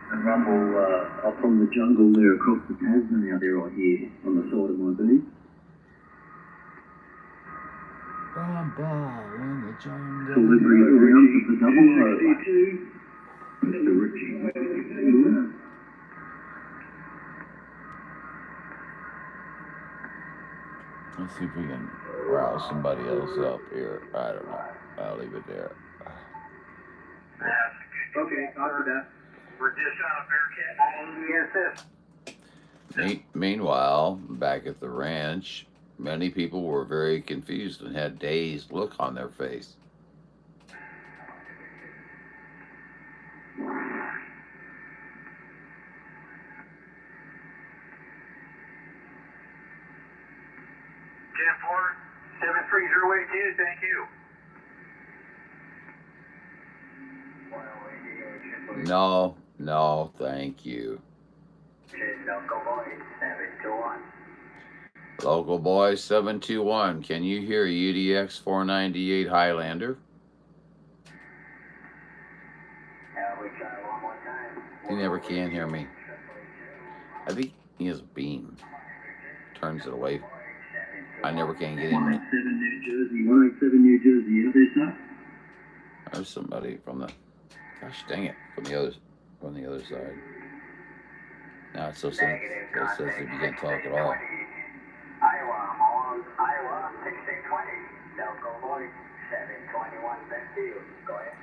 A rumble up from the jungle there across the Tasman out there, I hear, on the side of my beat. Rumble in the jungle. Delivery around to the double over. Mr. Richie. Let's see if we can rouse somebody else up here. I don't know. I'll leave it there. Okay, after that. We're just out of Bearcat on ESS. Meanwhile, back at the ranch, many people were very confused and had dazed look on their face. 73082, thank you. No, thank you. Local boy 721. Local boy 721, can you hear UDX 498 Highlander? We try one more time. He never can hear me. I think he has a beam. Turns it away. I never can get in. 187 New Jersey, 187 New Jersey. Is there, sir? There's somebody from the. Gosh dang it! From the other side. Now it's so sensitive you can't talk at all. Iowa, 1620. Delco Boy, 721, back to you. Go ahead.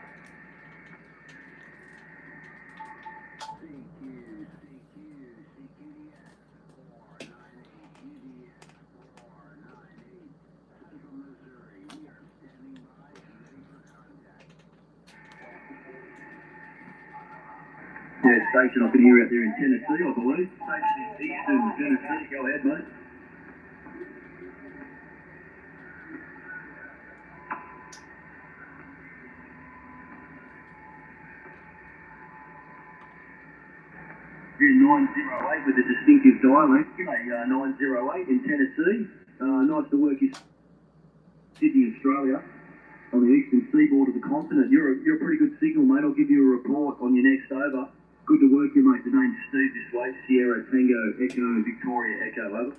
Yeah, station I can hear out there in Tennessee, I believe. Station in Eastern Tennessee. Go ahead, mate. Yeah, 908 with a distinctive dialect. G'day, 908 in Tennessee. Nice to work in Sydney, Australia, on the eastern seaboard of the continent. You're a pretty good signal, mate. I'll give you a report on your next over. Good to work you, mate. The name's Steve this way. Sierra Tango Echo Victoria Echo, over.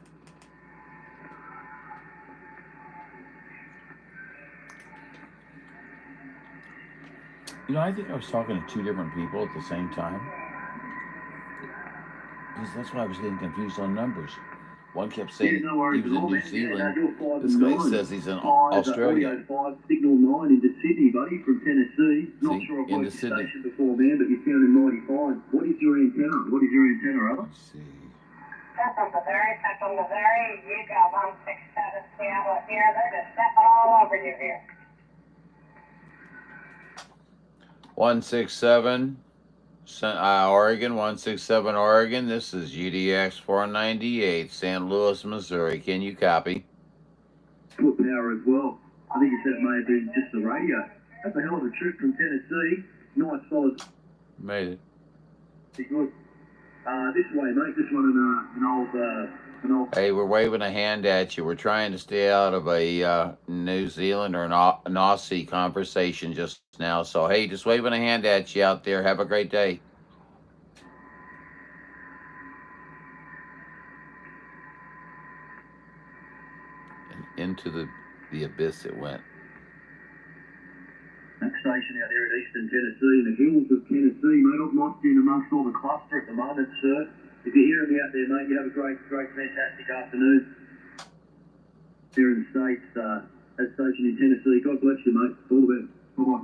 You know, I think I was talking to two different people at the same time. Because that's why I was getting confused on numbers. One kept saying Yeah, no worries he was at all, in New man. Zealand. You're 5 This and guy 9. says he's in Audio Australia. 5, signal 9 into Sydney, buddy, from Tennessee. Not See, sure I've into worked your Sydney. station before, man, but you sounded mighty fine. What is your antenna? Over? Let's see. Central Missouri, you got 167 Seattle here. They're just stepping all over you here. 167, Oregon, 167, Oregon. This is UDX 498, St. Louis, Missouri. Can you copy? Foot power as well. I think you said it may have been just the radio. That's a hell of a trip from Tennessee. Nice, solid. Made it. Good. This way, mate. Just running an old. Hey, we're waving a hand at you. We're trying to stay out of a New Zealand or an Aussie conversation just now. So, hey, just waving a hand at you out there. Have a great day. And into the abyss it went. That station out there in eastern Tennessee, in the hills of Tennessee, mate. I'm lost in amongst all the cluster at the moment, sir. If you're hearing me out there, mate, you have a great, fantastic afternoon. Here in the States, that station in Tennessee. God bless you, mate. All the best. Bye-bye.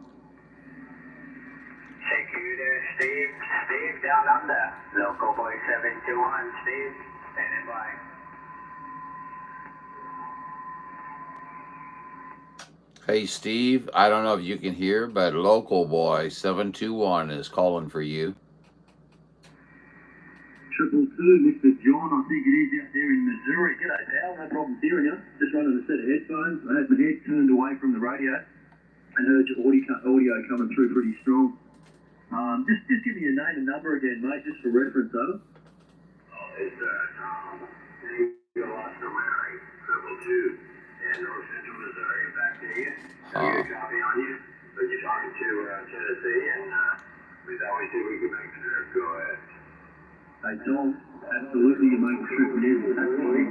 Take you there, Steve. Steve, down under. Local boy 721, Steve. Standing by. Hey, Steve, I don't know if you can hear, but local boy 721 is calling for you. 222, Mr. John, I think it is out there in Missouri. G'day, pal. No problem hearing you. Just running a set of headphones. I had my head turned away from the radio and heard your audio coming through pretty strong. Just give me your name and number again, mate, just for reference, over. It's Tom. You lost the Larry, 222, in North Central Missouri. Back to you. Get a copy on you. But you're talking to Tennessee, and we'd always see if we could make the trip. Go ahead. Hey, Tom, absolutely, you make the trip and it's absolutely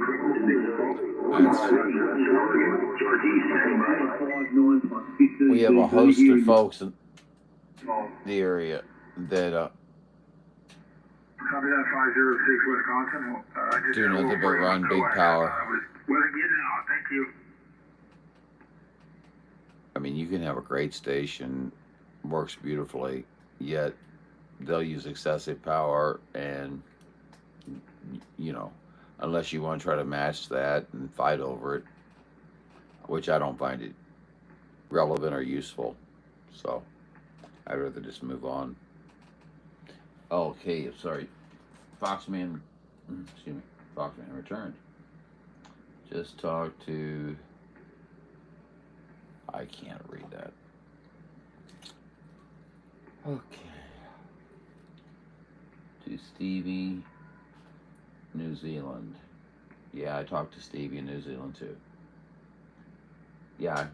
We have a host of folks in the area that Copy that 506 Wisconsin. Just do nothing but run big power. Wasn't getting out. Thank you. I mean, you can have a great station, works beautifully, yet they'll use excessive power, and you know, unless you want to try to match that and fight over it, which I don't find it relevant or useful. So I'd rather just move on. Okay, sorry. Foxman returned. Just talked to, I can't read that. Okay. To Stevie, New Zealand. Yeah, I talked to Stevie in New Zealand too. Yeah.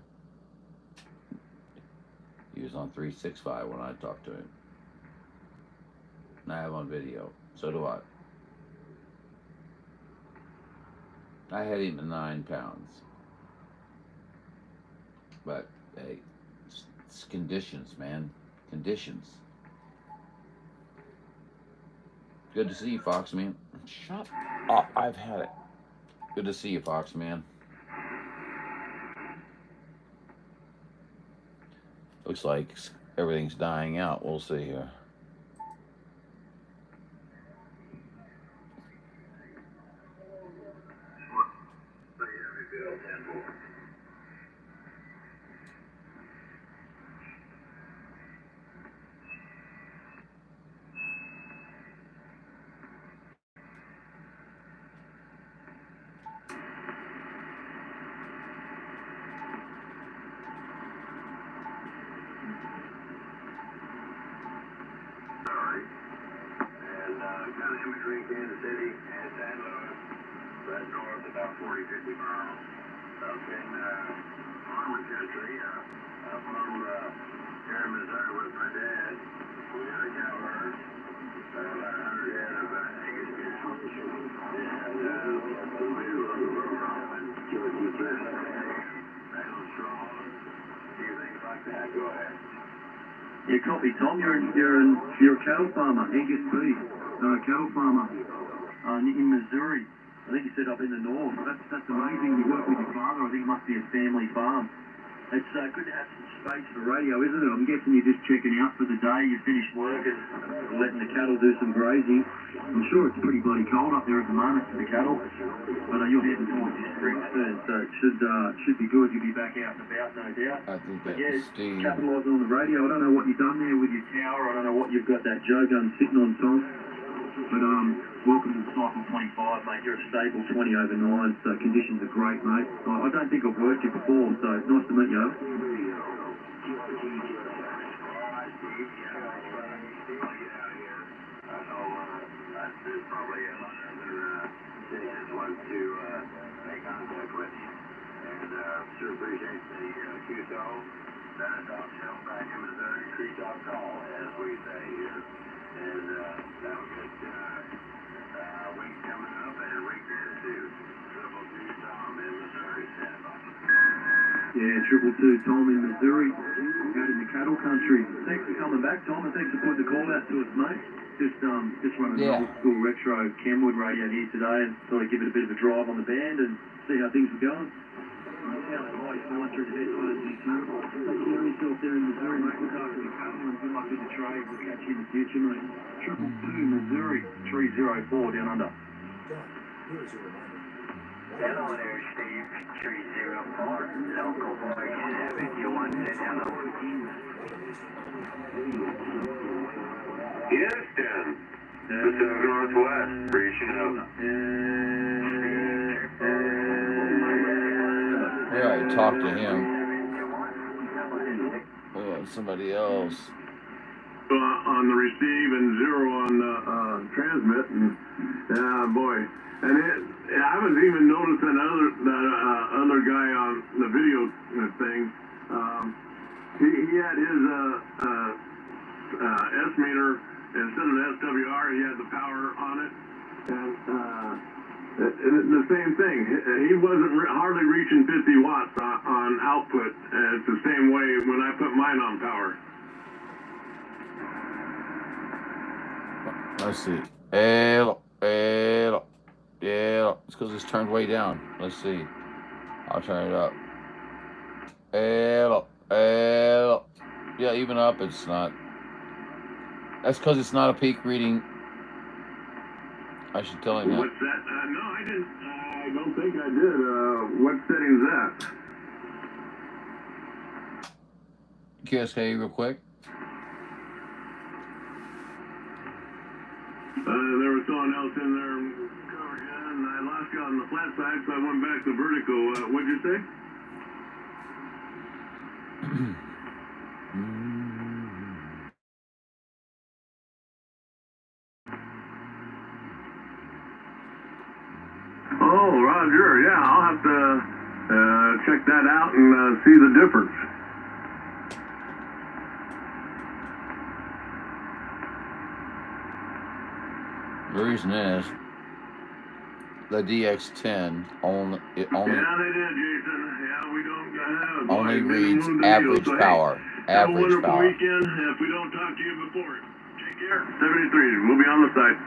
He was on 365 when I talked to him. And I have on video. So do I. I had him at 9 pounds. But hey, it's conditions, man. Conditions. Good to see you, Fox man. Shut up. I've had it. Good to see you, Fox man. Looks like everything's dying out. We'll see here. Between Kansas City and San Luis, right north about 40, 50 miles. Up in farming country, up from here in Missouri with my dad. We got a cow herd, about 100 head of Angus cows. And we do a little rural and rail strong, a few things like that. Go ahead. Yeah, copy, Tom. You're a cattle farmer, Angus beef. Cattle farmer in Missouri. I think you said up in the north. That's amazing. You work with your father. I think it must be a family farm. It's good to have some space for radio, isn't it? I'm guessing you're just checking out for the day. You finished work and letting the cattle do some grazing. I'm sure it's pretty bloody cold up there at the moment for the cattle. But you're heading towards your spring soon, so it should be good. You'll be back out and about, no doubt. I think that Yeah, was Steve. capitalising on the radio. I don't know what you've done there with your tower. I don't know what you've got that Joe gun sitting on, Tom. But welcome to the Cycle 25, mate. You're a stable 20 over 9, so conditions are great, mate. I don't think I've worked you before, so nice to meet you. There's probably a lot of other citizens want to make contact with you. And sure appreciate the QSO, Dog Show back in Missouri, Treetop Call, as we say here. And that was good week coming up and week there too. Triple two Tom in Missouri, Santa Barbara. Yeah, Triple Two Tom in Missouri, out in the cattle country. Thanks for coming back, Tom, and thanks for putting the call out to us, mate. Just running an old school retro Kenwood radio here today, and thought I'd give it a bit of a drive on the band and see how things were going. Sounds nice, flying through the headphones and stuff. Take care of yourself there in Missouri, mate. Look after the cattle and good luck with the trade. We'll catch you in the future, mate. Triple Two Missouri, 304 down under. Done. Here's your reminder. Hello there, Steve. 304, local voice 71, hello. Houston, Pacific Northwest, reaching out. Yeah, I talked to him. Oh, somebody else. On the receive and 0 on the transmit, and boy, and I was even noticing that other guy on the video thing. He had his S meter instead of the SWR. He had the power on it, and the same thing. He wasn't hardly reaching 50 watts on output. It's the same way when I put mine on power. Let's see. Hello. Yeah, it's because it's turned way down. Let's see. I'll turn it up. Hello. Yeah, even up, it's not. That's because it's not a peak reading. I should tell him that. What's that? No, I didn't. I don't think I did. What setting's that? QSK real quick. There was someone else in there covered you, and I lost you on the flat side, so I went back to vertical. What'd you say? Oh, Roger. Yeah, I'll have to check that out and see the difference. The reason is the DX10 only Yeah, they did, Jason. Yeah, we don't have. Boy, only it didn't reads move the needle. average So hey, power. have a Average wonderful power. weekend. If we don't talk to you before, take care. 73. We'll be on the site.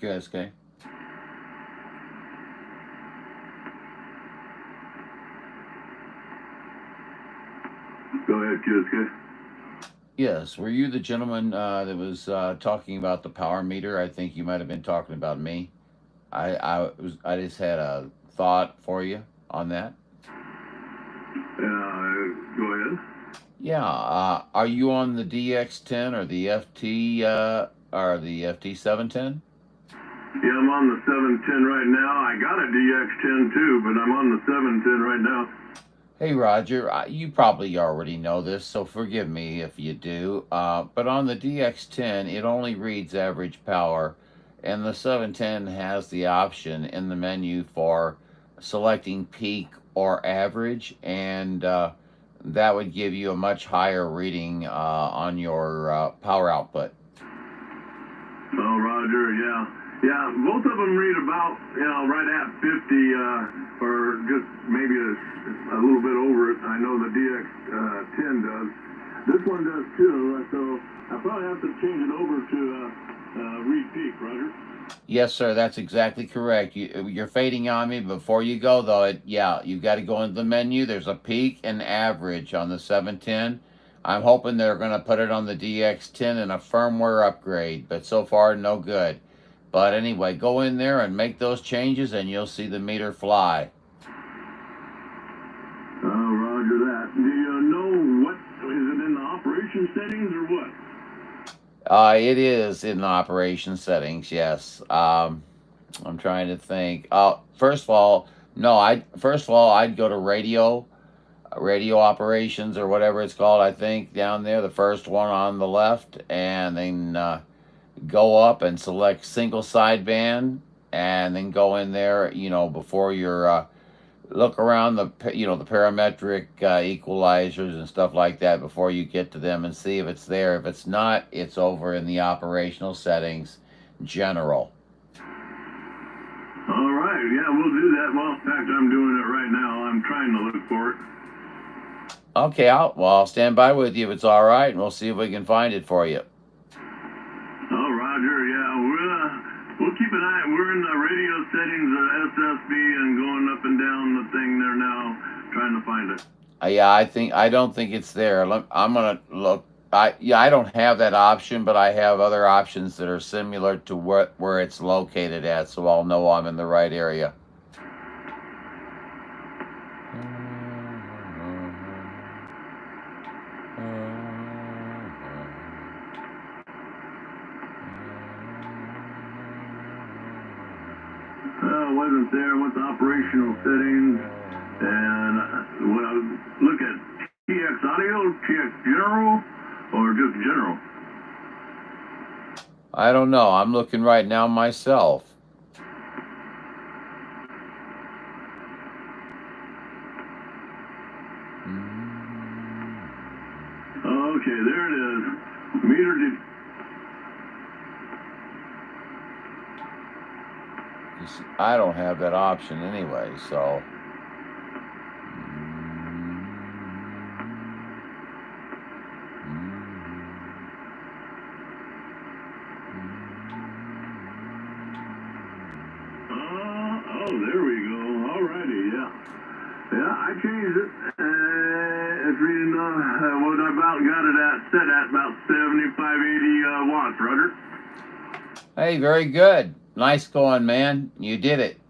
QSK. Go ahead, QSK. Yes, were you the gentleman that was talking about the power meter? I think you might have been talking about me. I just had a thought for you on that. Go ahead. Yeah, are you on the DX10 or the FT or the FT710? Yeah, I'm on the 710 right now. I got a DX10 too, but I'm on the 710 right now. Hey Roger, you probably already know this, so forgive me if you do. But on the DX10, it only reads average power, and the 710 has the option in the menu for selecting peak or average, and that would give you a much higher reading on your power output. Oh, Roger, yeah. Yeah, both of them read about, right at 50, or just maybe a little bit over it. I know the DX10 does. This one does too, so I probably have to change it over to read peak, Roger. Yes, sir, that's exactly correct. You're fading on me. Before you go, though, you've got to go into the menu. There's a peak and average on the 710. I'm hoping they're going to put it on the DX10 in a firmware upgrade, but so far, no good. But anyway, go in there and make those changes, and you'll see the meter fly. Oh, Roger that. Do you know what, is it in the operation settings or what? It is in the operation settings, yes. I'm trying to think. First of all, I'd go to radio operations or whatever it's called. I think down there, the first one on the left, and then go up and select single sideband, and then go in there. Before you're look around the parametric equalizers and stuff like that before you get to them and see if it's there. If it's not, it's over in the operational settings, general. All right, yeah, we'll do that. Well, in fact, I'm doing it right now. I'm trying to look for it. Okay, I'll stand by with you if it's all right, and we'll see if we can find it for you. Oh, Roger, yeah, we'll keep an eye. We're in the radio settings of SSB and going up and down the thing there now, trying to find it. Yeah, I don't think it's there. I'm gonna look. I don't have that option, but I have other options that are similar to where it's located at, so I'll know I'm in the right area. Wasn't there? What's operational settings? And when I look at TX audio, TX general, or just general? I don't know. I'm looking right now myself. Okay, there it is. Meter. I don't have that option anyway, so. There we go. Alrighty, yeah. Yeah, I changed it. It's reading, what I about got it set at about 75, 80 watts, Roger. Hey, very good. Nice going, man. You did it.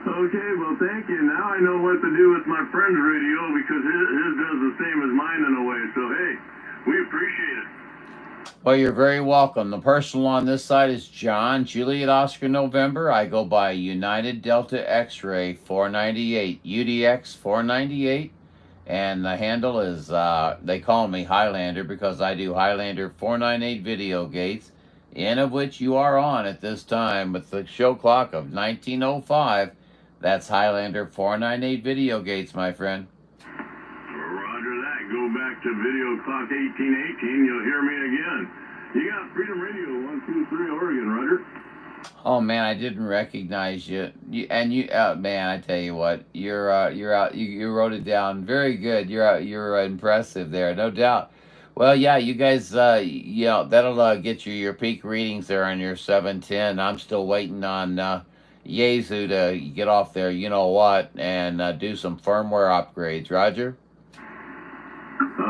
Okay, well, thank you. Now I know what to do with my friend's radio because his does the same as mine in a way. So, hey, we appreciate it. Well, you're very welcome. The personal on this side is John, Juliet Oscar November. I go by United Delta X-Ray 498, UDX 498. And the handle is, they call me Highlander because I do Highlander 498 video gates, in of which you are on at this time with the show clock of 1905. That's Highlander 498 video gates, my friend. Roger that. Go go back to video clock 1818, you'll hear me again. You got Freedom Radio 123 Oregon, Roger. Oh man, I didn't recognize you. Man, I tell you what, you're out. You wrote it down very good. You're impressive there, no doubt. Well, yeah, you guys, that'll get you your peak readings there on your 710. I'm still waiting on Yezu to get off there. You know what, and do some firmware upgrades. Roger.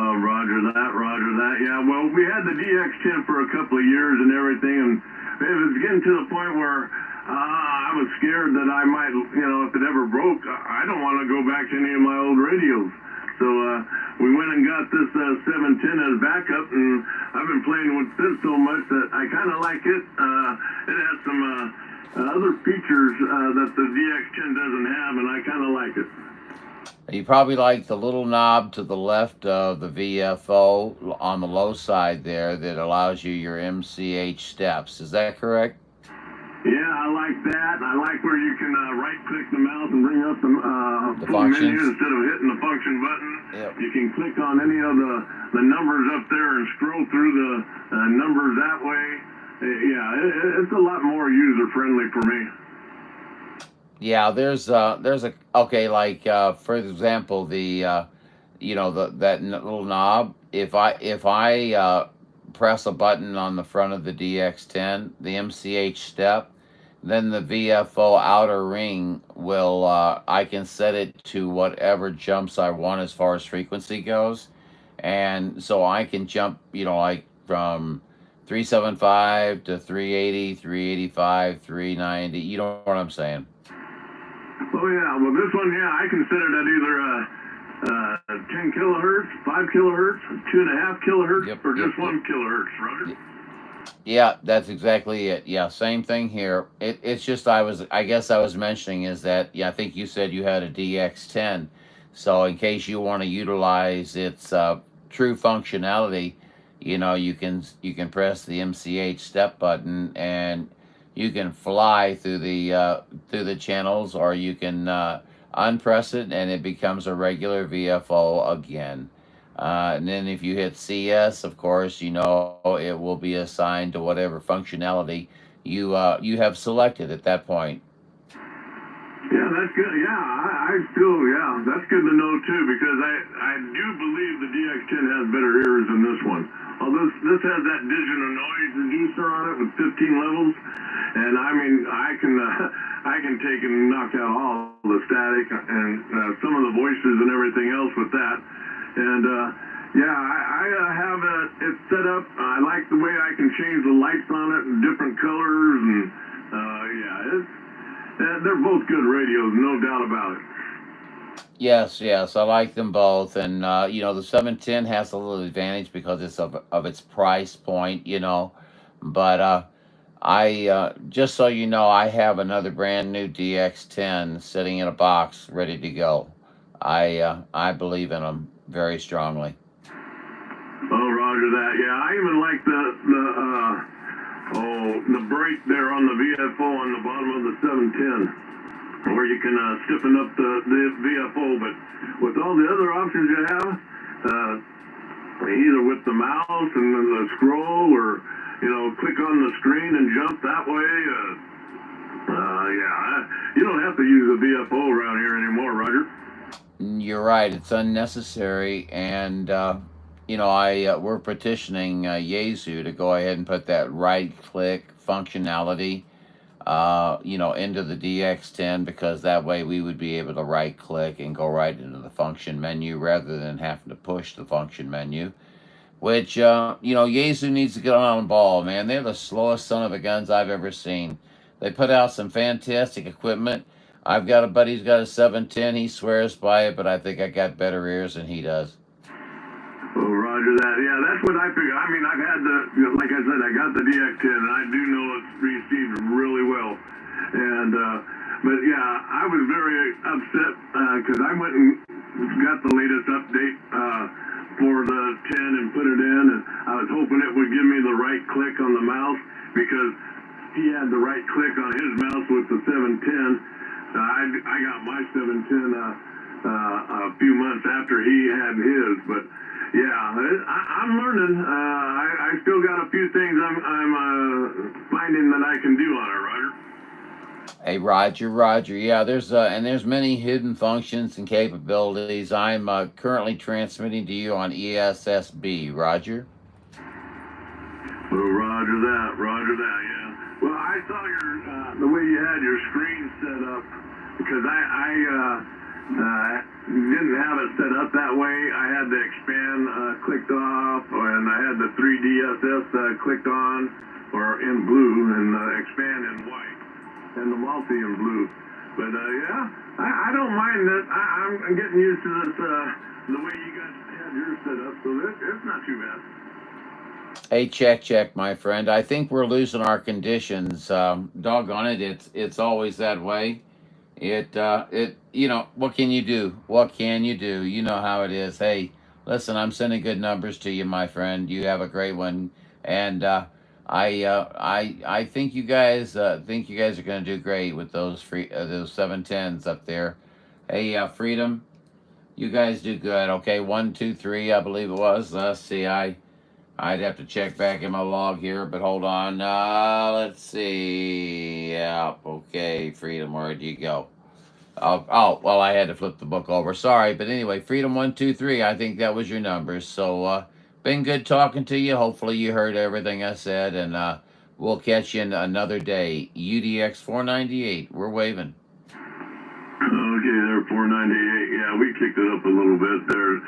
Roger that. Yeah, well, we had the DX10 for a couple of years and everything, and it was getting to the point where I was scared that I might, if it ever broke, I don't want to go back to any of my old radios. So we went and got this 710 as backup, and I've been playing with this so much that I kind of like it. It has some other features that the DX10 doesn't have, and I kind of like it. You probably like the little knob to the left of the VFO on the low side there that allows you your MCH steps. Is that correct? Yeah, I like that. I like where you can right-click the mouse and bring up the full functions. menu instead of hitting the function button. Yep. You can click on any of the numbers up there and scroll through the numbers that way. It's a lot more user-friendly for me. Yeah, there's okay, like for example, that little knob. If I press a button on the front of the DX10, the MCH step, then the VFO outer ring will I can set it to whatever jumps I want as far as frequency goes, and so I can jump, like from 375 to 380, 385, 390. You know what I'm saying? Oh yeah, well this one, I can set it at either 10 kilohertz, 5 kilohertz, 2.5 kilohertz, or just 1 kilohertz, Roger. Yeah, that's exactly it. Yeah, same thing here. It's just I guess I was mentioning is that I think you said you had a DX10, so in case you want to utilize its true functionality, you can press the MCH step button and you can fly through the channels, or you can unpress it and it becomes a regular VFO again. And then if you hit CS, of course, it will be assigned to whatever functionality you have selected at that point. Yeah, that's good. That's good to know too, because I do believe the DX10 has better ears than this one. Although this has that digital noise reducer on it with 15 levels, and I mean I can take and knock out all the static and some of the voices and everything else with that. And I have it set up. I like the way I can change the lights on it in different colors, and they're both good radios, no doubt about it. Yes, I like them both, and the 710 has a little advantage because it's of its price point, but I just so you know, I have another brand new DX10 sitting in a box ready to go. I believe in them very strongly. Oh, Roger that. Yeah, I even like the brake there on the VFO on the bottom of the 710, where you can stiffen up the VFO. But with all the other options you have, either with the mouse and then the scroll, or click on the screen and jump that way. You don't have to use a VFO around here anymore, Roger. You're right. It's unnecessary, and we're petitioning Yezu to go ahead and put that right-click functionality, into the DX10, because that way we would be able to right-click and go right into the function menu rather than having to push the function menu. Which Yezu needs to get on the ball, man. They're the slowest son of a guns I've ever seen. They put out some fantastic equipment. I've got a buddy who's got a 710. He swears by it, but I think I got better ears than he does. Oh, Roger that. Yeah, that's what I figured. I mean, I've had like I said, I got the DX10, and I do know it's received really well. And, but yeah, I was very upset because I went and got the latest update for the 10 and put it in, and I was hoping it would give me the right click on the mouse, because he had the right click on his mouse with the 710. I got my 710 a few months after he had his, but I'm learning. I still got a few things I'm finding that I can do on it, Roger. Hey, Roger. Yeah, there's many hidden functions and capabilities. I'm currently transmitting to you on ESSB, Roger. Oh, Roger that, yeah. Well, I saw the way you had your screen set up, because I didn't have it set up that way. I had the expand clicked off, and I had the 3DSS clicked on, or in blue, and expand in white, and the multi in blue. But I don't mind that. I'm getting used to this, the way you guys had yours set up, so it's not too bad. Hey, check, my friend. I think we're losing our conditions. Doggone it, it's always that way. What can you do? What can you do? You know how it is. Hey, listen, I'm sending good numbers to you, my friend. You have a great one, and I think you guys are gonna do great with those those 710s up there. Hey, Freedom, you guys do good. Okay, 1, 2, 3, I believe it was. Let's see, I'd have to check back in my log here, but hold on. Let's see. Yeah, okay, Freedom, where'd you go? Well, I had to flip the book over. Sorry, but anyway, Freedom 1, 2, 3. I think that was your numbers. So, been good talking to you. Hopefully, you heard everything I said, and we'll catch you in another day. UDX 498. We're waving. Okay, there, 498. Yeah, we kicked it up a little bit there.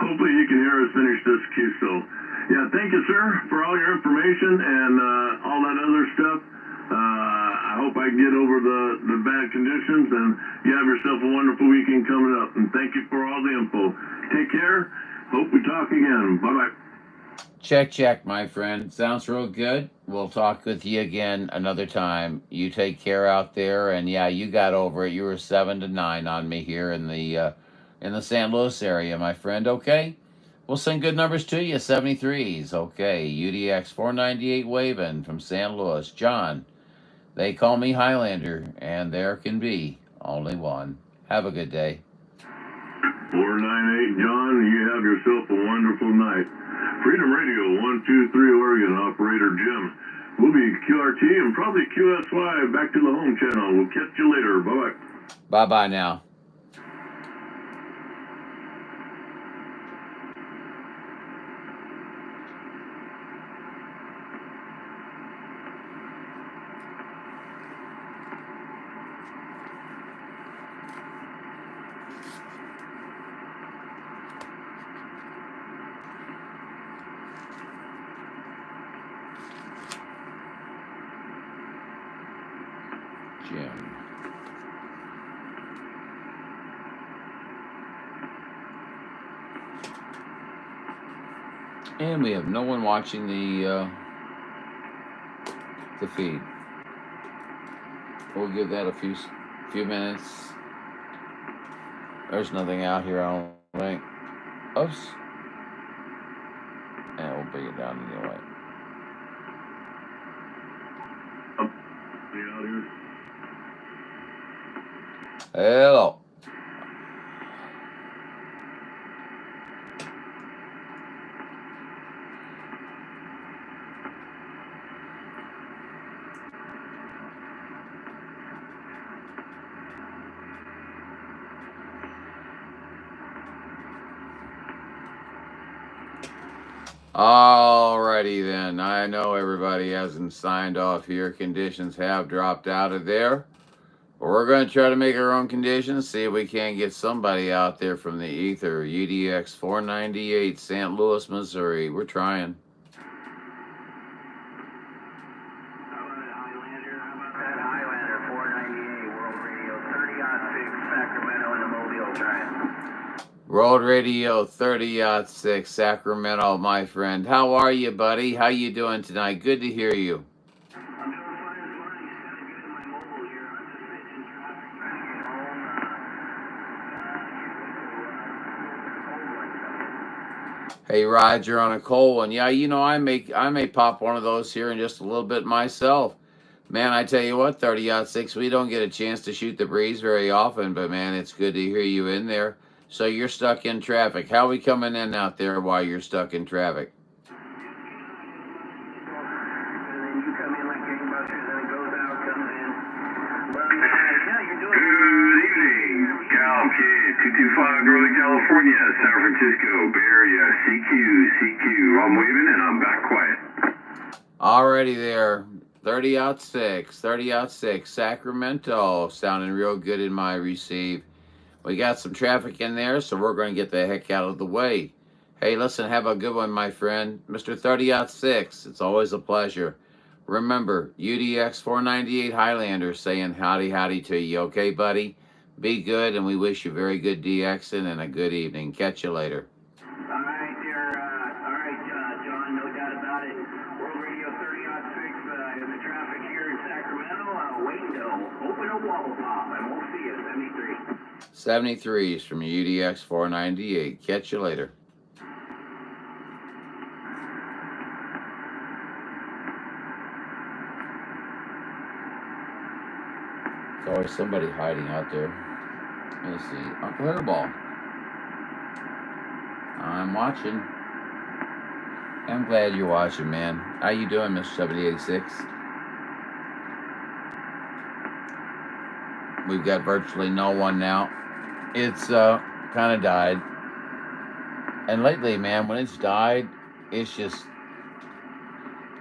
Hopefully, you can hear us finish this QSO. Yeah, thank you, sir, for all your information and all that other stuff. I hope I get over the bad conditions, and you have yourself a wonderful weekend coming up. And thank you for all the info. Take care. Hope we talk again. Bye-bye. Check, my friend. Sounds real good. We'll talk with you again another time. You take care out there, and yeah, you got over it. You were 7 to 9 on me here in the St. Louis area, my friend. Okay. We'll send good numbers to you, 73s. Okay, UDX 498 waving from St. Louis. John, they call me Highlander, and there can be only one. Have a good day. 498, John, you have yourself a wonderful night. Freedom Radio, 123 Oregon, Operator Jim. We'll be QRT and probably QSY back to the home channel. We'll catch you later. Bye-bye. Bye-bye now. Jim. And we have no one watching the feed. We'll give that a few minutes. There's nothing out here, I don't think. Oops. And we'll bring it down anyway. Hello. Alrighty then. I know everybody hasn't signed off here. Conditions have dropped out of there. We're going to try to make our own conditions, see if we can't get somebody out there from the ether. UDX 498, St. Louis, Missouri. We're trying. How about it, Highlander? How about that, Highlander 498, World Radio 30-6, Sacramento and the Mobile trying. World Radio 30-6, Sacramento, my friend. How are you, buddy? How you doing tonight? Good to hear you. I'm doing fine this morning. Just got to get in my mobile here. I'm just sitting in traffic trying to get home. Hey, Roger, on a cold one. Yeah, you know, I may pop one of those here in just a little bit myself. Man, I tell you what, 30-6, we don't get a chance to shoot the breeze very often, but man, it's good to hear you in there. So you're stuck in traffic. How we coming in out there while you're stuck in traffic? And then you come in like gangbusters, and it goes out, comes in. But yeah, you're doing Good evening, Cal Kid, 225 Northern California, San Francisco, Bay Area, CQ. I'm waving and I'm back quiet. Already there. 30-6, Sacramento, sounding real good in my receive. We got some traffic in there, so we're going to get the heck out of the way. Hey, listen, have a good one, my friend. Mr. 30-6, it's always a pleasure. Remember, UDX 498 Highlander saying howdy to you, okay, buddy? Be good, and we wish you very good DXing and a good evening. Catch you later. all right, John, no doubt about it. World Radio 30-6 in the traffic here in Sacramento. Waiting to open a wobble pop, and we'll see you, 73. 73s from UDX 498. Catch you later. There's always somebody hiding out there. Let's see. Uncle Hairball. I'm watching. I'm glad you're watching, man. How you doing, Mr. 7086? We've got virtually no one now. It's kind of died. And lately, man, when it's died, it's just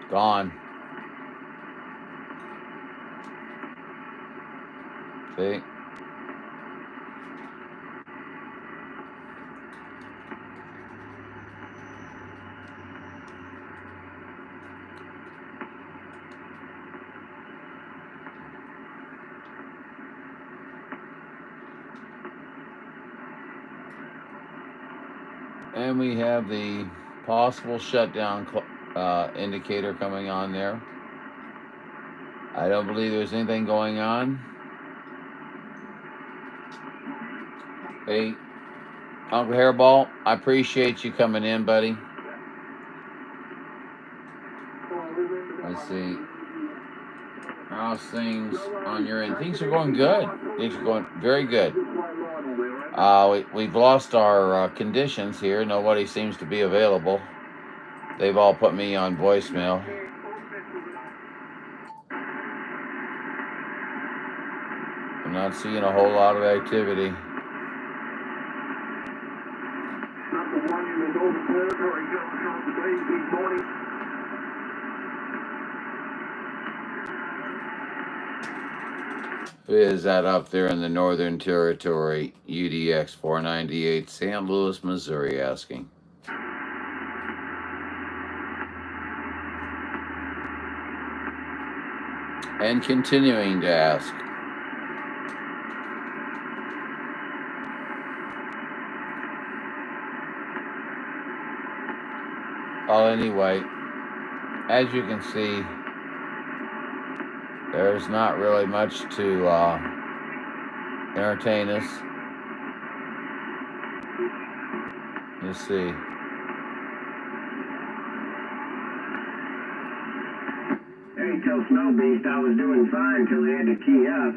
gone. See? And we have the possible shutdown indicator coming on there. I don't believe there's anything going on. Hey, Uncle Hairball, I appreciate you coming in, buddy. Let's see. How's things on your end? Things are going good. Things are going very good. We've lost our conditions here. Nobody seems to be available. They've all put me on voicemail. I'm not seeing a whole lot of activity. Number one in the Northern Territory goes on today, this morning. Who is that up there in the Northern Territory? UDX 498, St. Louis, Missouri, asking. And continuing to ask. Well, anyway, as you can see, there's not really much to entertain us. Let's see. Hey, tell Snow Beast I was doing fine till he had to key up.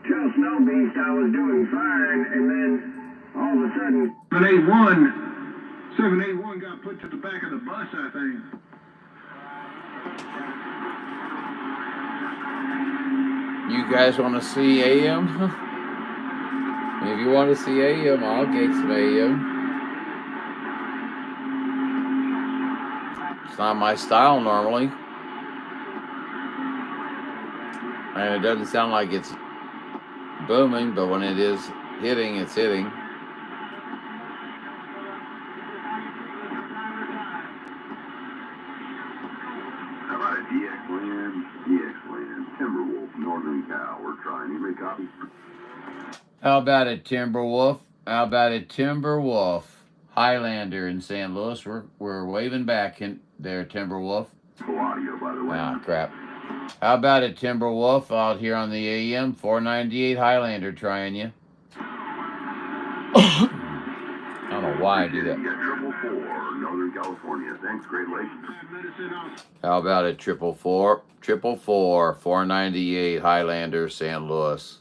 Tell Snow Beast I was doing fine, and then all of a sudden 781 got put to the back of the bus, I think. You guys want to see AM? If you want to see AM, I'll get some AM. It's not my style normally. And it doesn't sound like it's booming, but when it is hitting, it's hitting. How about a DX Land, Timberwolf, Northern Cal. We're trying. You make copies? How about it, Timberwolf? How about it, Timberwolf? Highlander in St. Louis. We're waving back in there, Timberwolf. Full audio, by the way. Ah, crap. How about it, Timberwolf, out here on the AM 498 Highlander trying you. I don't know why I do that. You got 444, Northern California. Thanks, Great Lakes. How about it, 444, 498 Highlander, St. Louis.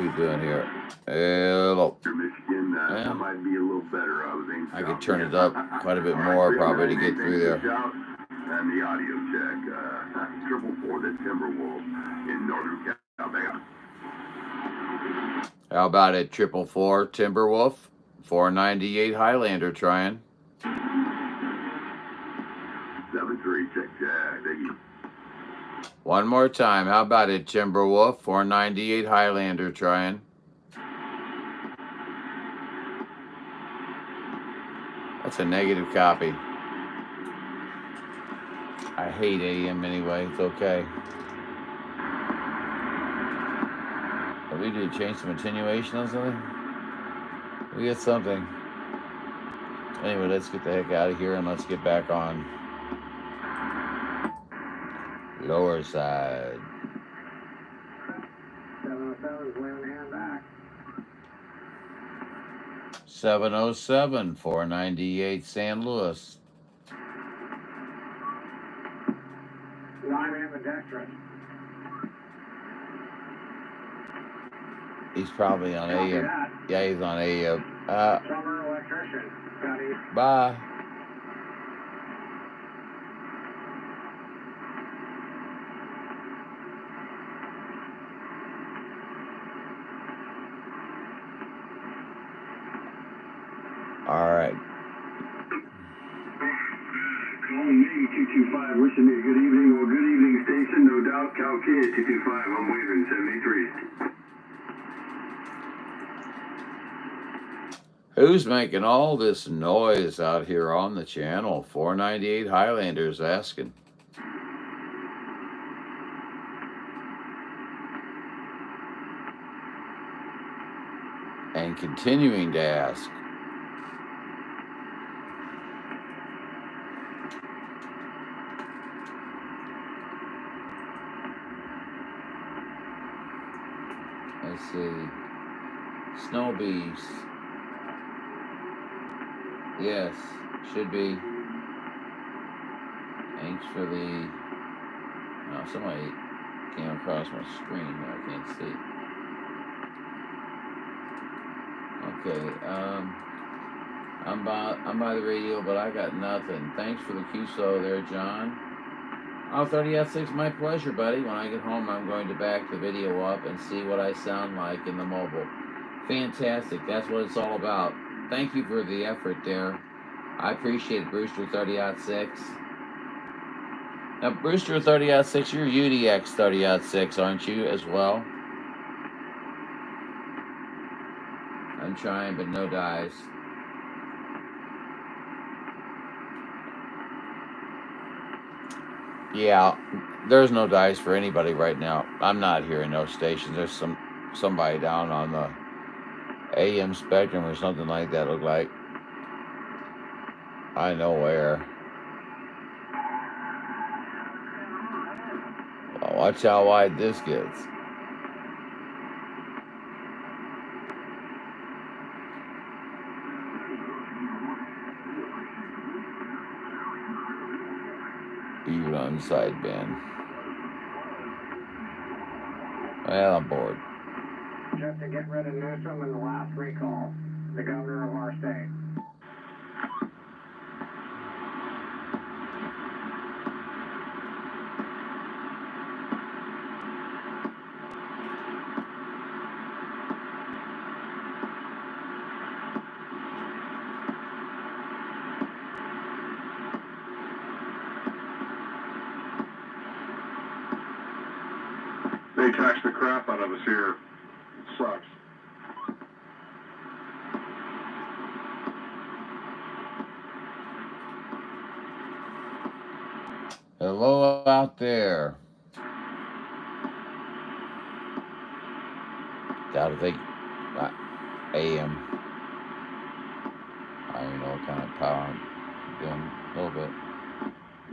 we doing here? Hello. Michigan, Yeah. that might be a little better. I could turn it up quite a bit more probably to get through there. And the audio check, 444 to Timberwolf in Northern Alabama. How about it? 444 Timberwolf, 498 Highlander trying. 73, check. Thank you. One more time. How about it? Timberwolf, 498 Highlander trying. That's a negative copy. I hate AM anyway. It's okay. What we do? Change some attenuation on something? We get something. Anyway, let's get the heck out of here and let's get back on. Lower side. 707's laying hand back. 707, 498 San Luis. Line ambidextrous. He's probably on AM. Yeah, he's on AM. Plumber, electrician. Bye. All right. Calling Navy 225, wishing me a good evening. Well, good evening, station. No doubt, Cal K 225. I'm waving 73. Who's making all this noise out here on the channel? 498 Highlanders asking. And continuing to ask. Let's see. Snow Beast. Yes, should be. Thanks for the... Oh, somebody came across my screen that I can't see. Okay, I'm by the radio, but I got nothing. Thanks for the QSO there, John. Oh, 30-6, my pleasure, buddy. When I get home, I'm going to back the video up and see what I sound like in the mobile. Fantastic. That's what it's all about. Thank you for the effort there. I appreciate it, Brewster 30-6. Now, Brewster 30-6, you're UDX 30-6, aren't you, as well? I'm trying, but no dice. Yeah, there's no dice for anybody right now. I'm not hearing no stations. There's somebody down on the AM spectrum or something like that, look like. I know where. Well, watch how wide this gets. Even on sideband. Well, I'm bored. Just to get rid of Newsom in the last recall, the governor of our state. They tax the crap out of us here. It sucks. Hello out there. Gotta think AM. I don't know what kind of power I'm doing. A little bit.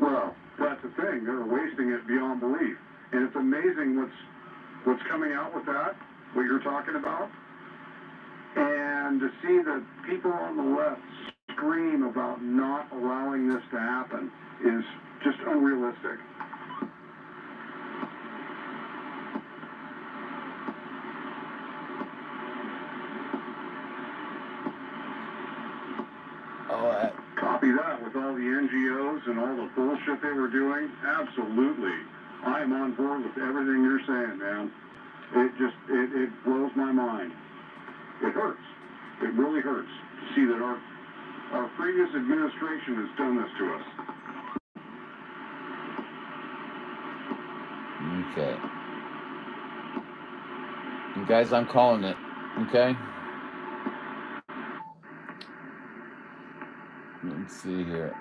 Well, that's the thing. They're wasting it beyond belief. And it's amazing what's coming out with that, what you're talking about. And to see the people on the left scream about not allowing this to happen is just unrealistic. Yeah, with all the NGOs and all the bullshit they were doing, absolutely. I am on board with everything you're saying, man. It blows my mind. It hurts. It really hurts to see that our previous administration has done this to us. Okay. And guys, I'm calling it. Okay. Let's see here.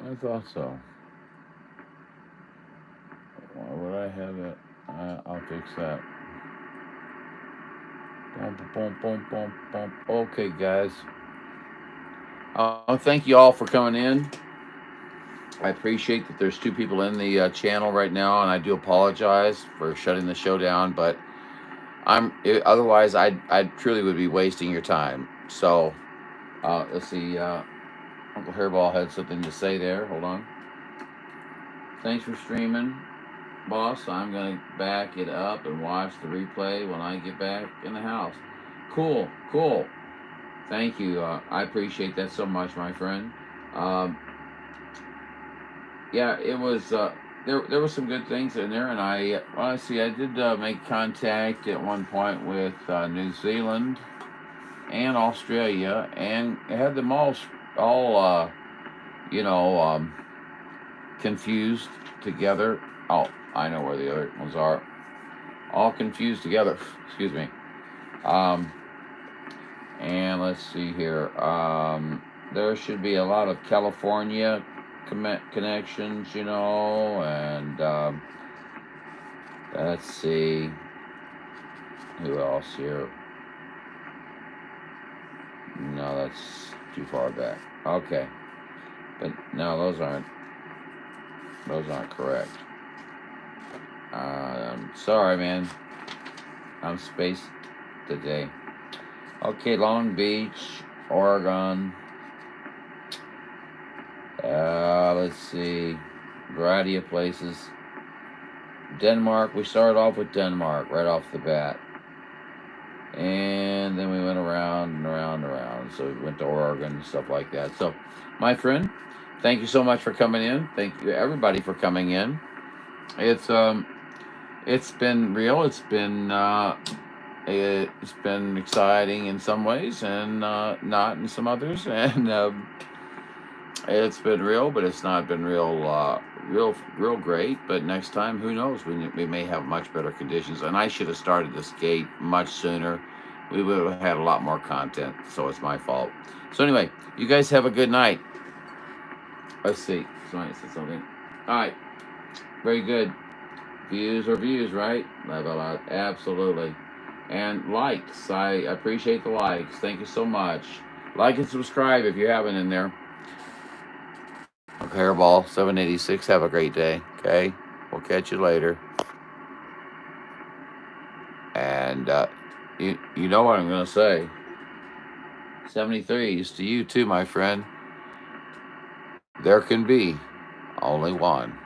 I thought so. Why would I have it? I'll fix that. Okay, guys. Thank you all for coming in. I appreciate that there's 2 people in the channel right now, and I do apologize for shutting the show down, but otherwise I truly would be wasting your time. So let's see. Uncle Hairball had something to say there. Hold on. Thanks for streaming, boss. I'm going to back it up and watch the replay when I get back in the house. Cool. Thank you. I appreciate that so much, my friend. Yeah, it was, there were some good things in there, and I did make contact at one point with New Zealand and Australia, and had them all confused together. Oh, I know where the other ones are. All confused together. Excuse me. And let's see here. There should be a lot of California connections, and let's see. Who else here? No, that's too far back. Okay. But no, those aren't correct. Sorry, man. I'm spaced today. Okay, Long Beach, Oregon. Let's see. Variety of places. Denmark. We started off with Denmark right off the bat. And then we went around and around and around. So we went to Oregon and stuff like that. So, my friend, thank you so much for coming in. Thank you, everybody, for coming in. It's been real. It's been exciting in some ways, and not in some others. And it's been real, but it's not been real great. But next time, who knows? We may have much better conditions. And I should have started this gate much sooner. We would have had a lot more content. So it's my fault. So anyway, you guys have a good night. Let's see. Somebody said something. All right. Very good. Views are views, right? Absolutely. And likes. I appreciate the likes. Thank you so much. Like and subscribe if you haven't in there. Hairball 786. Have a great day. Okay. We'll catch you later. And you know what I'm going to say. 73 is to you too, my friend. There can be only one.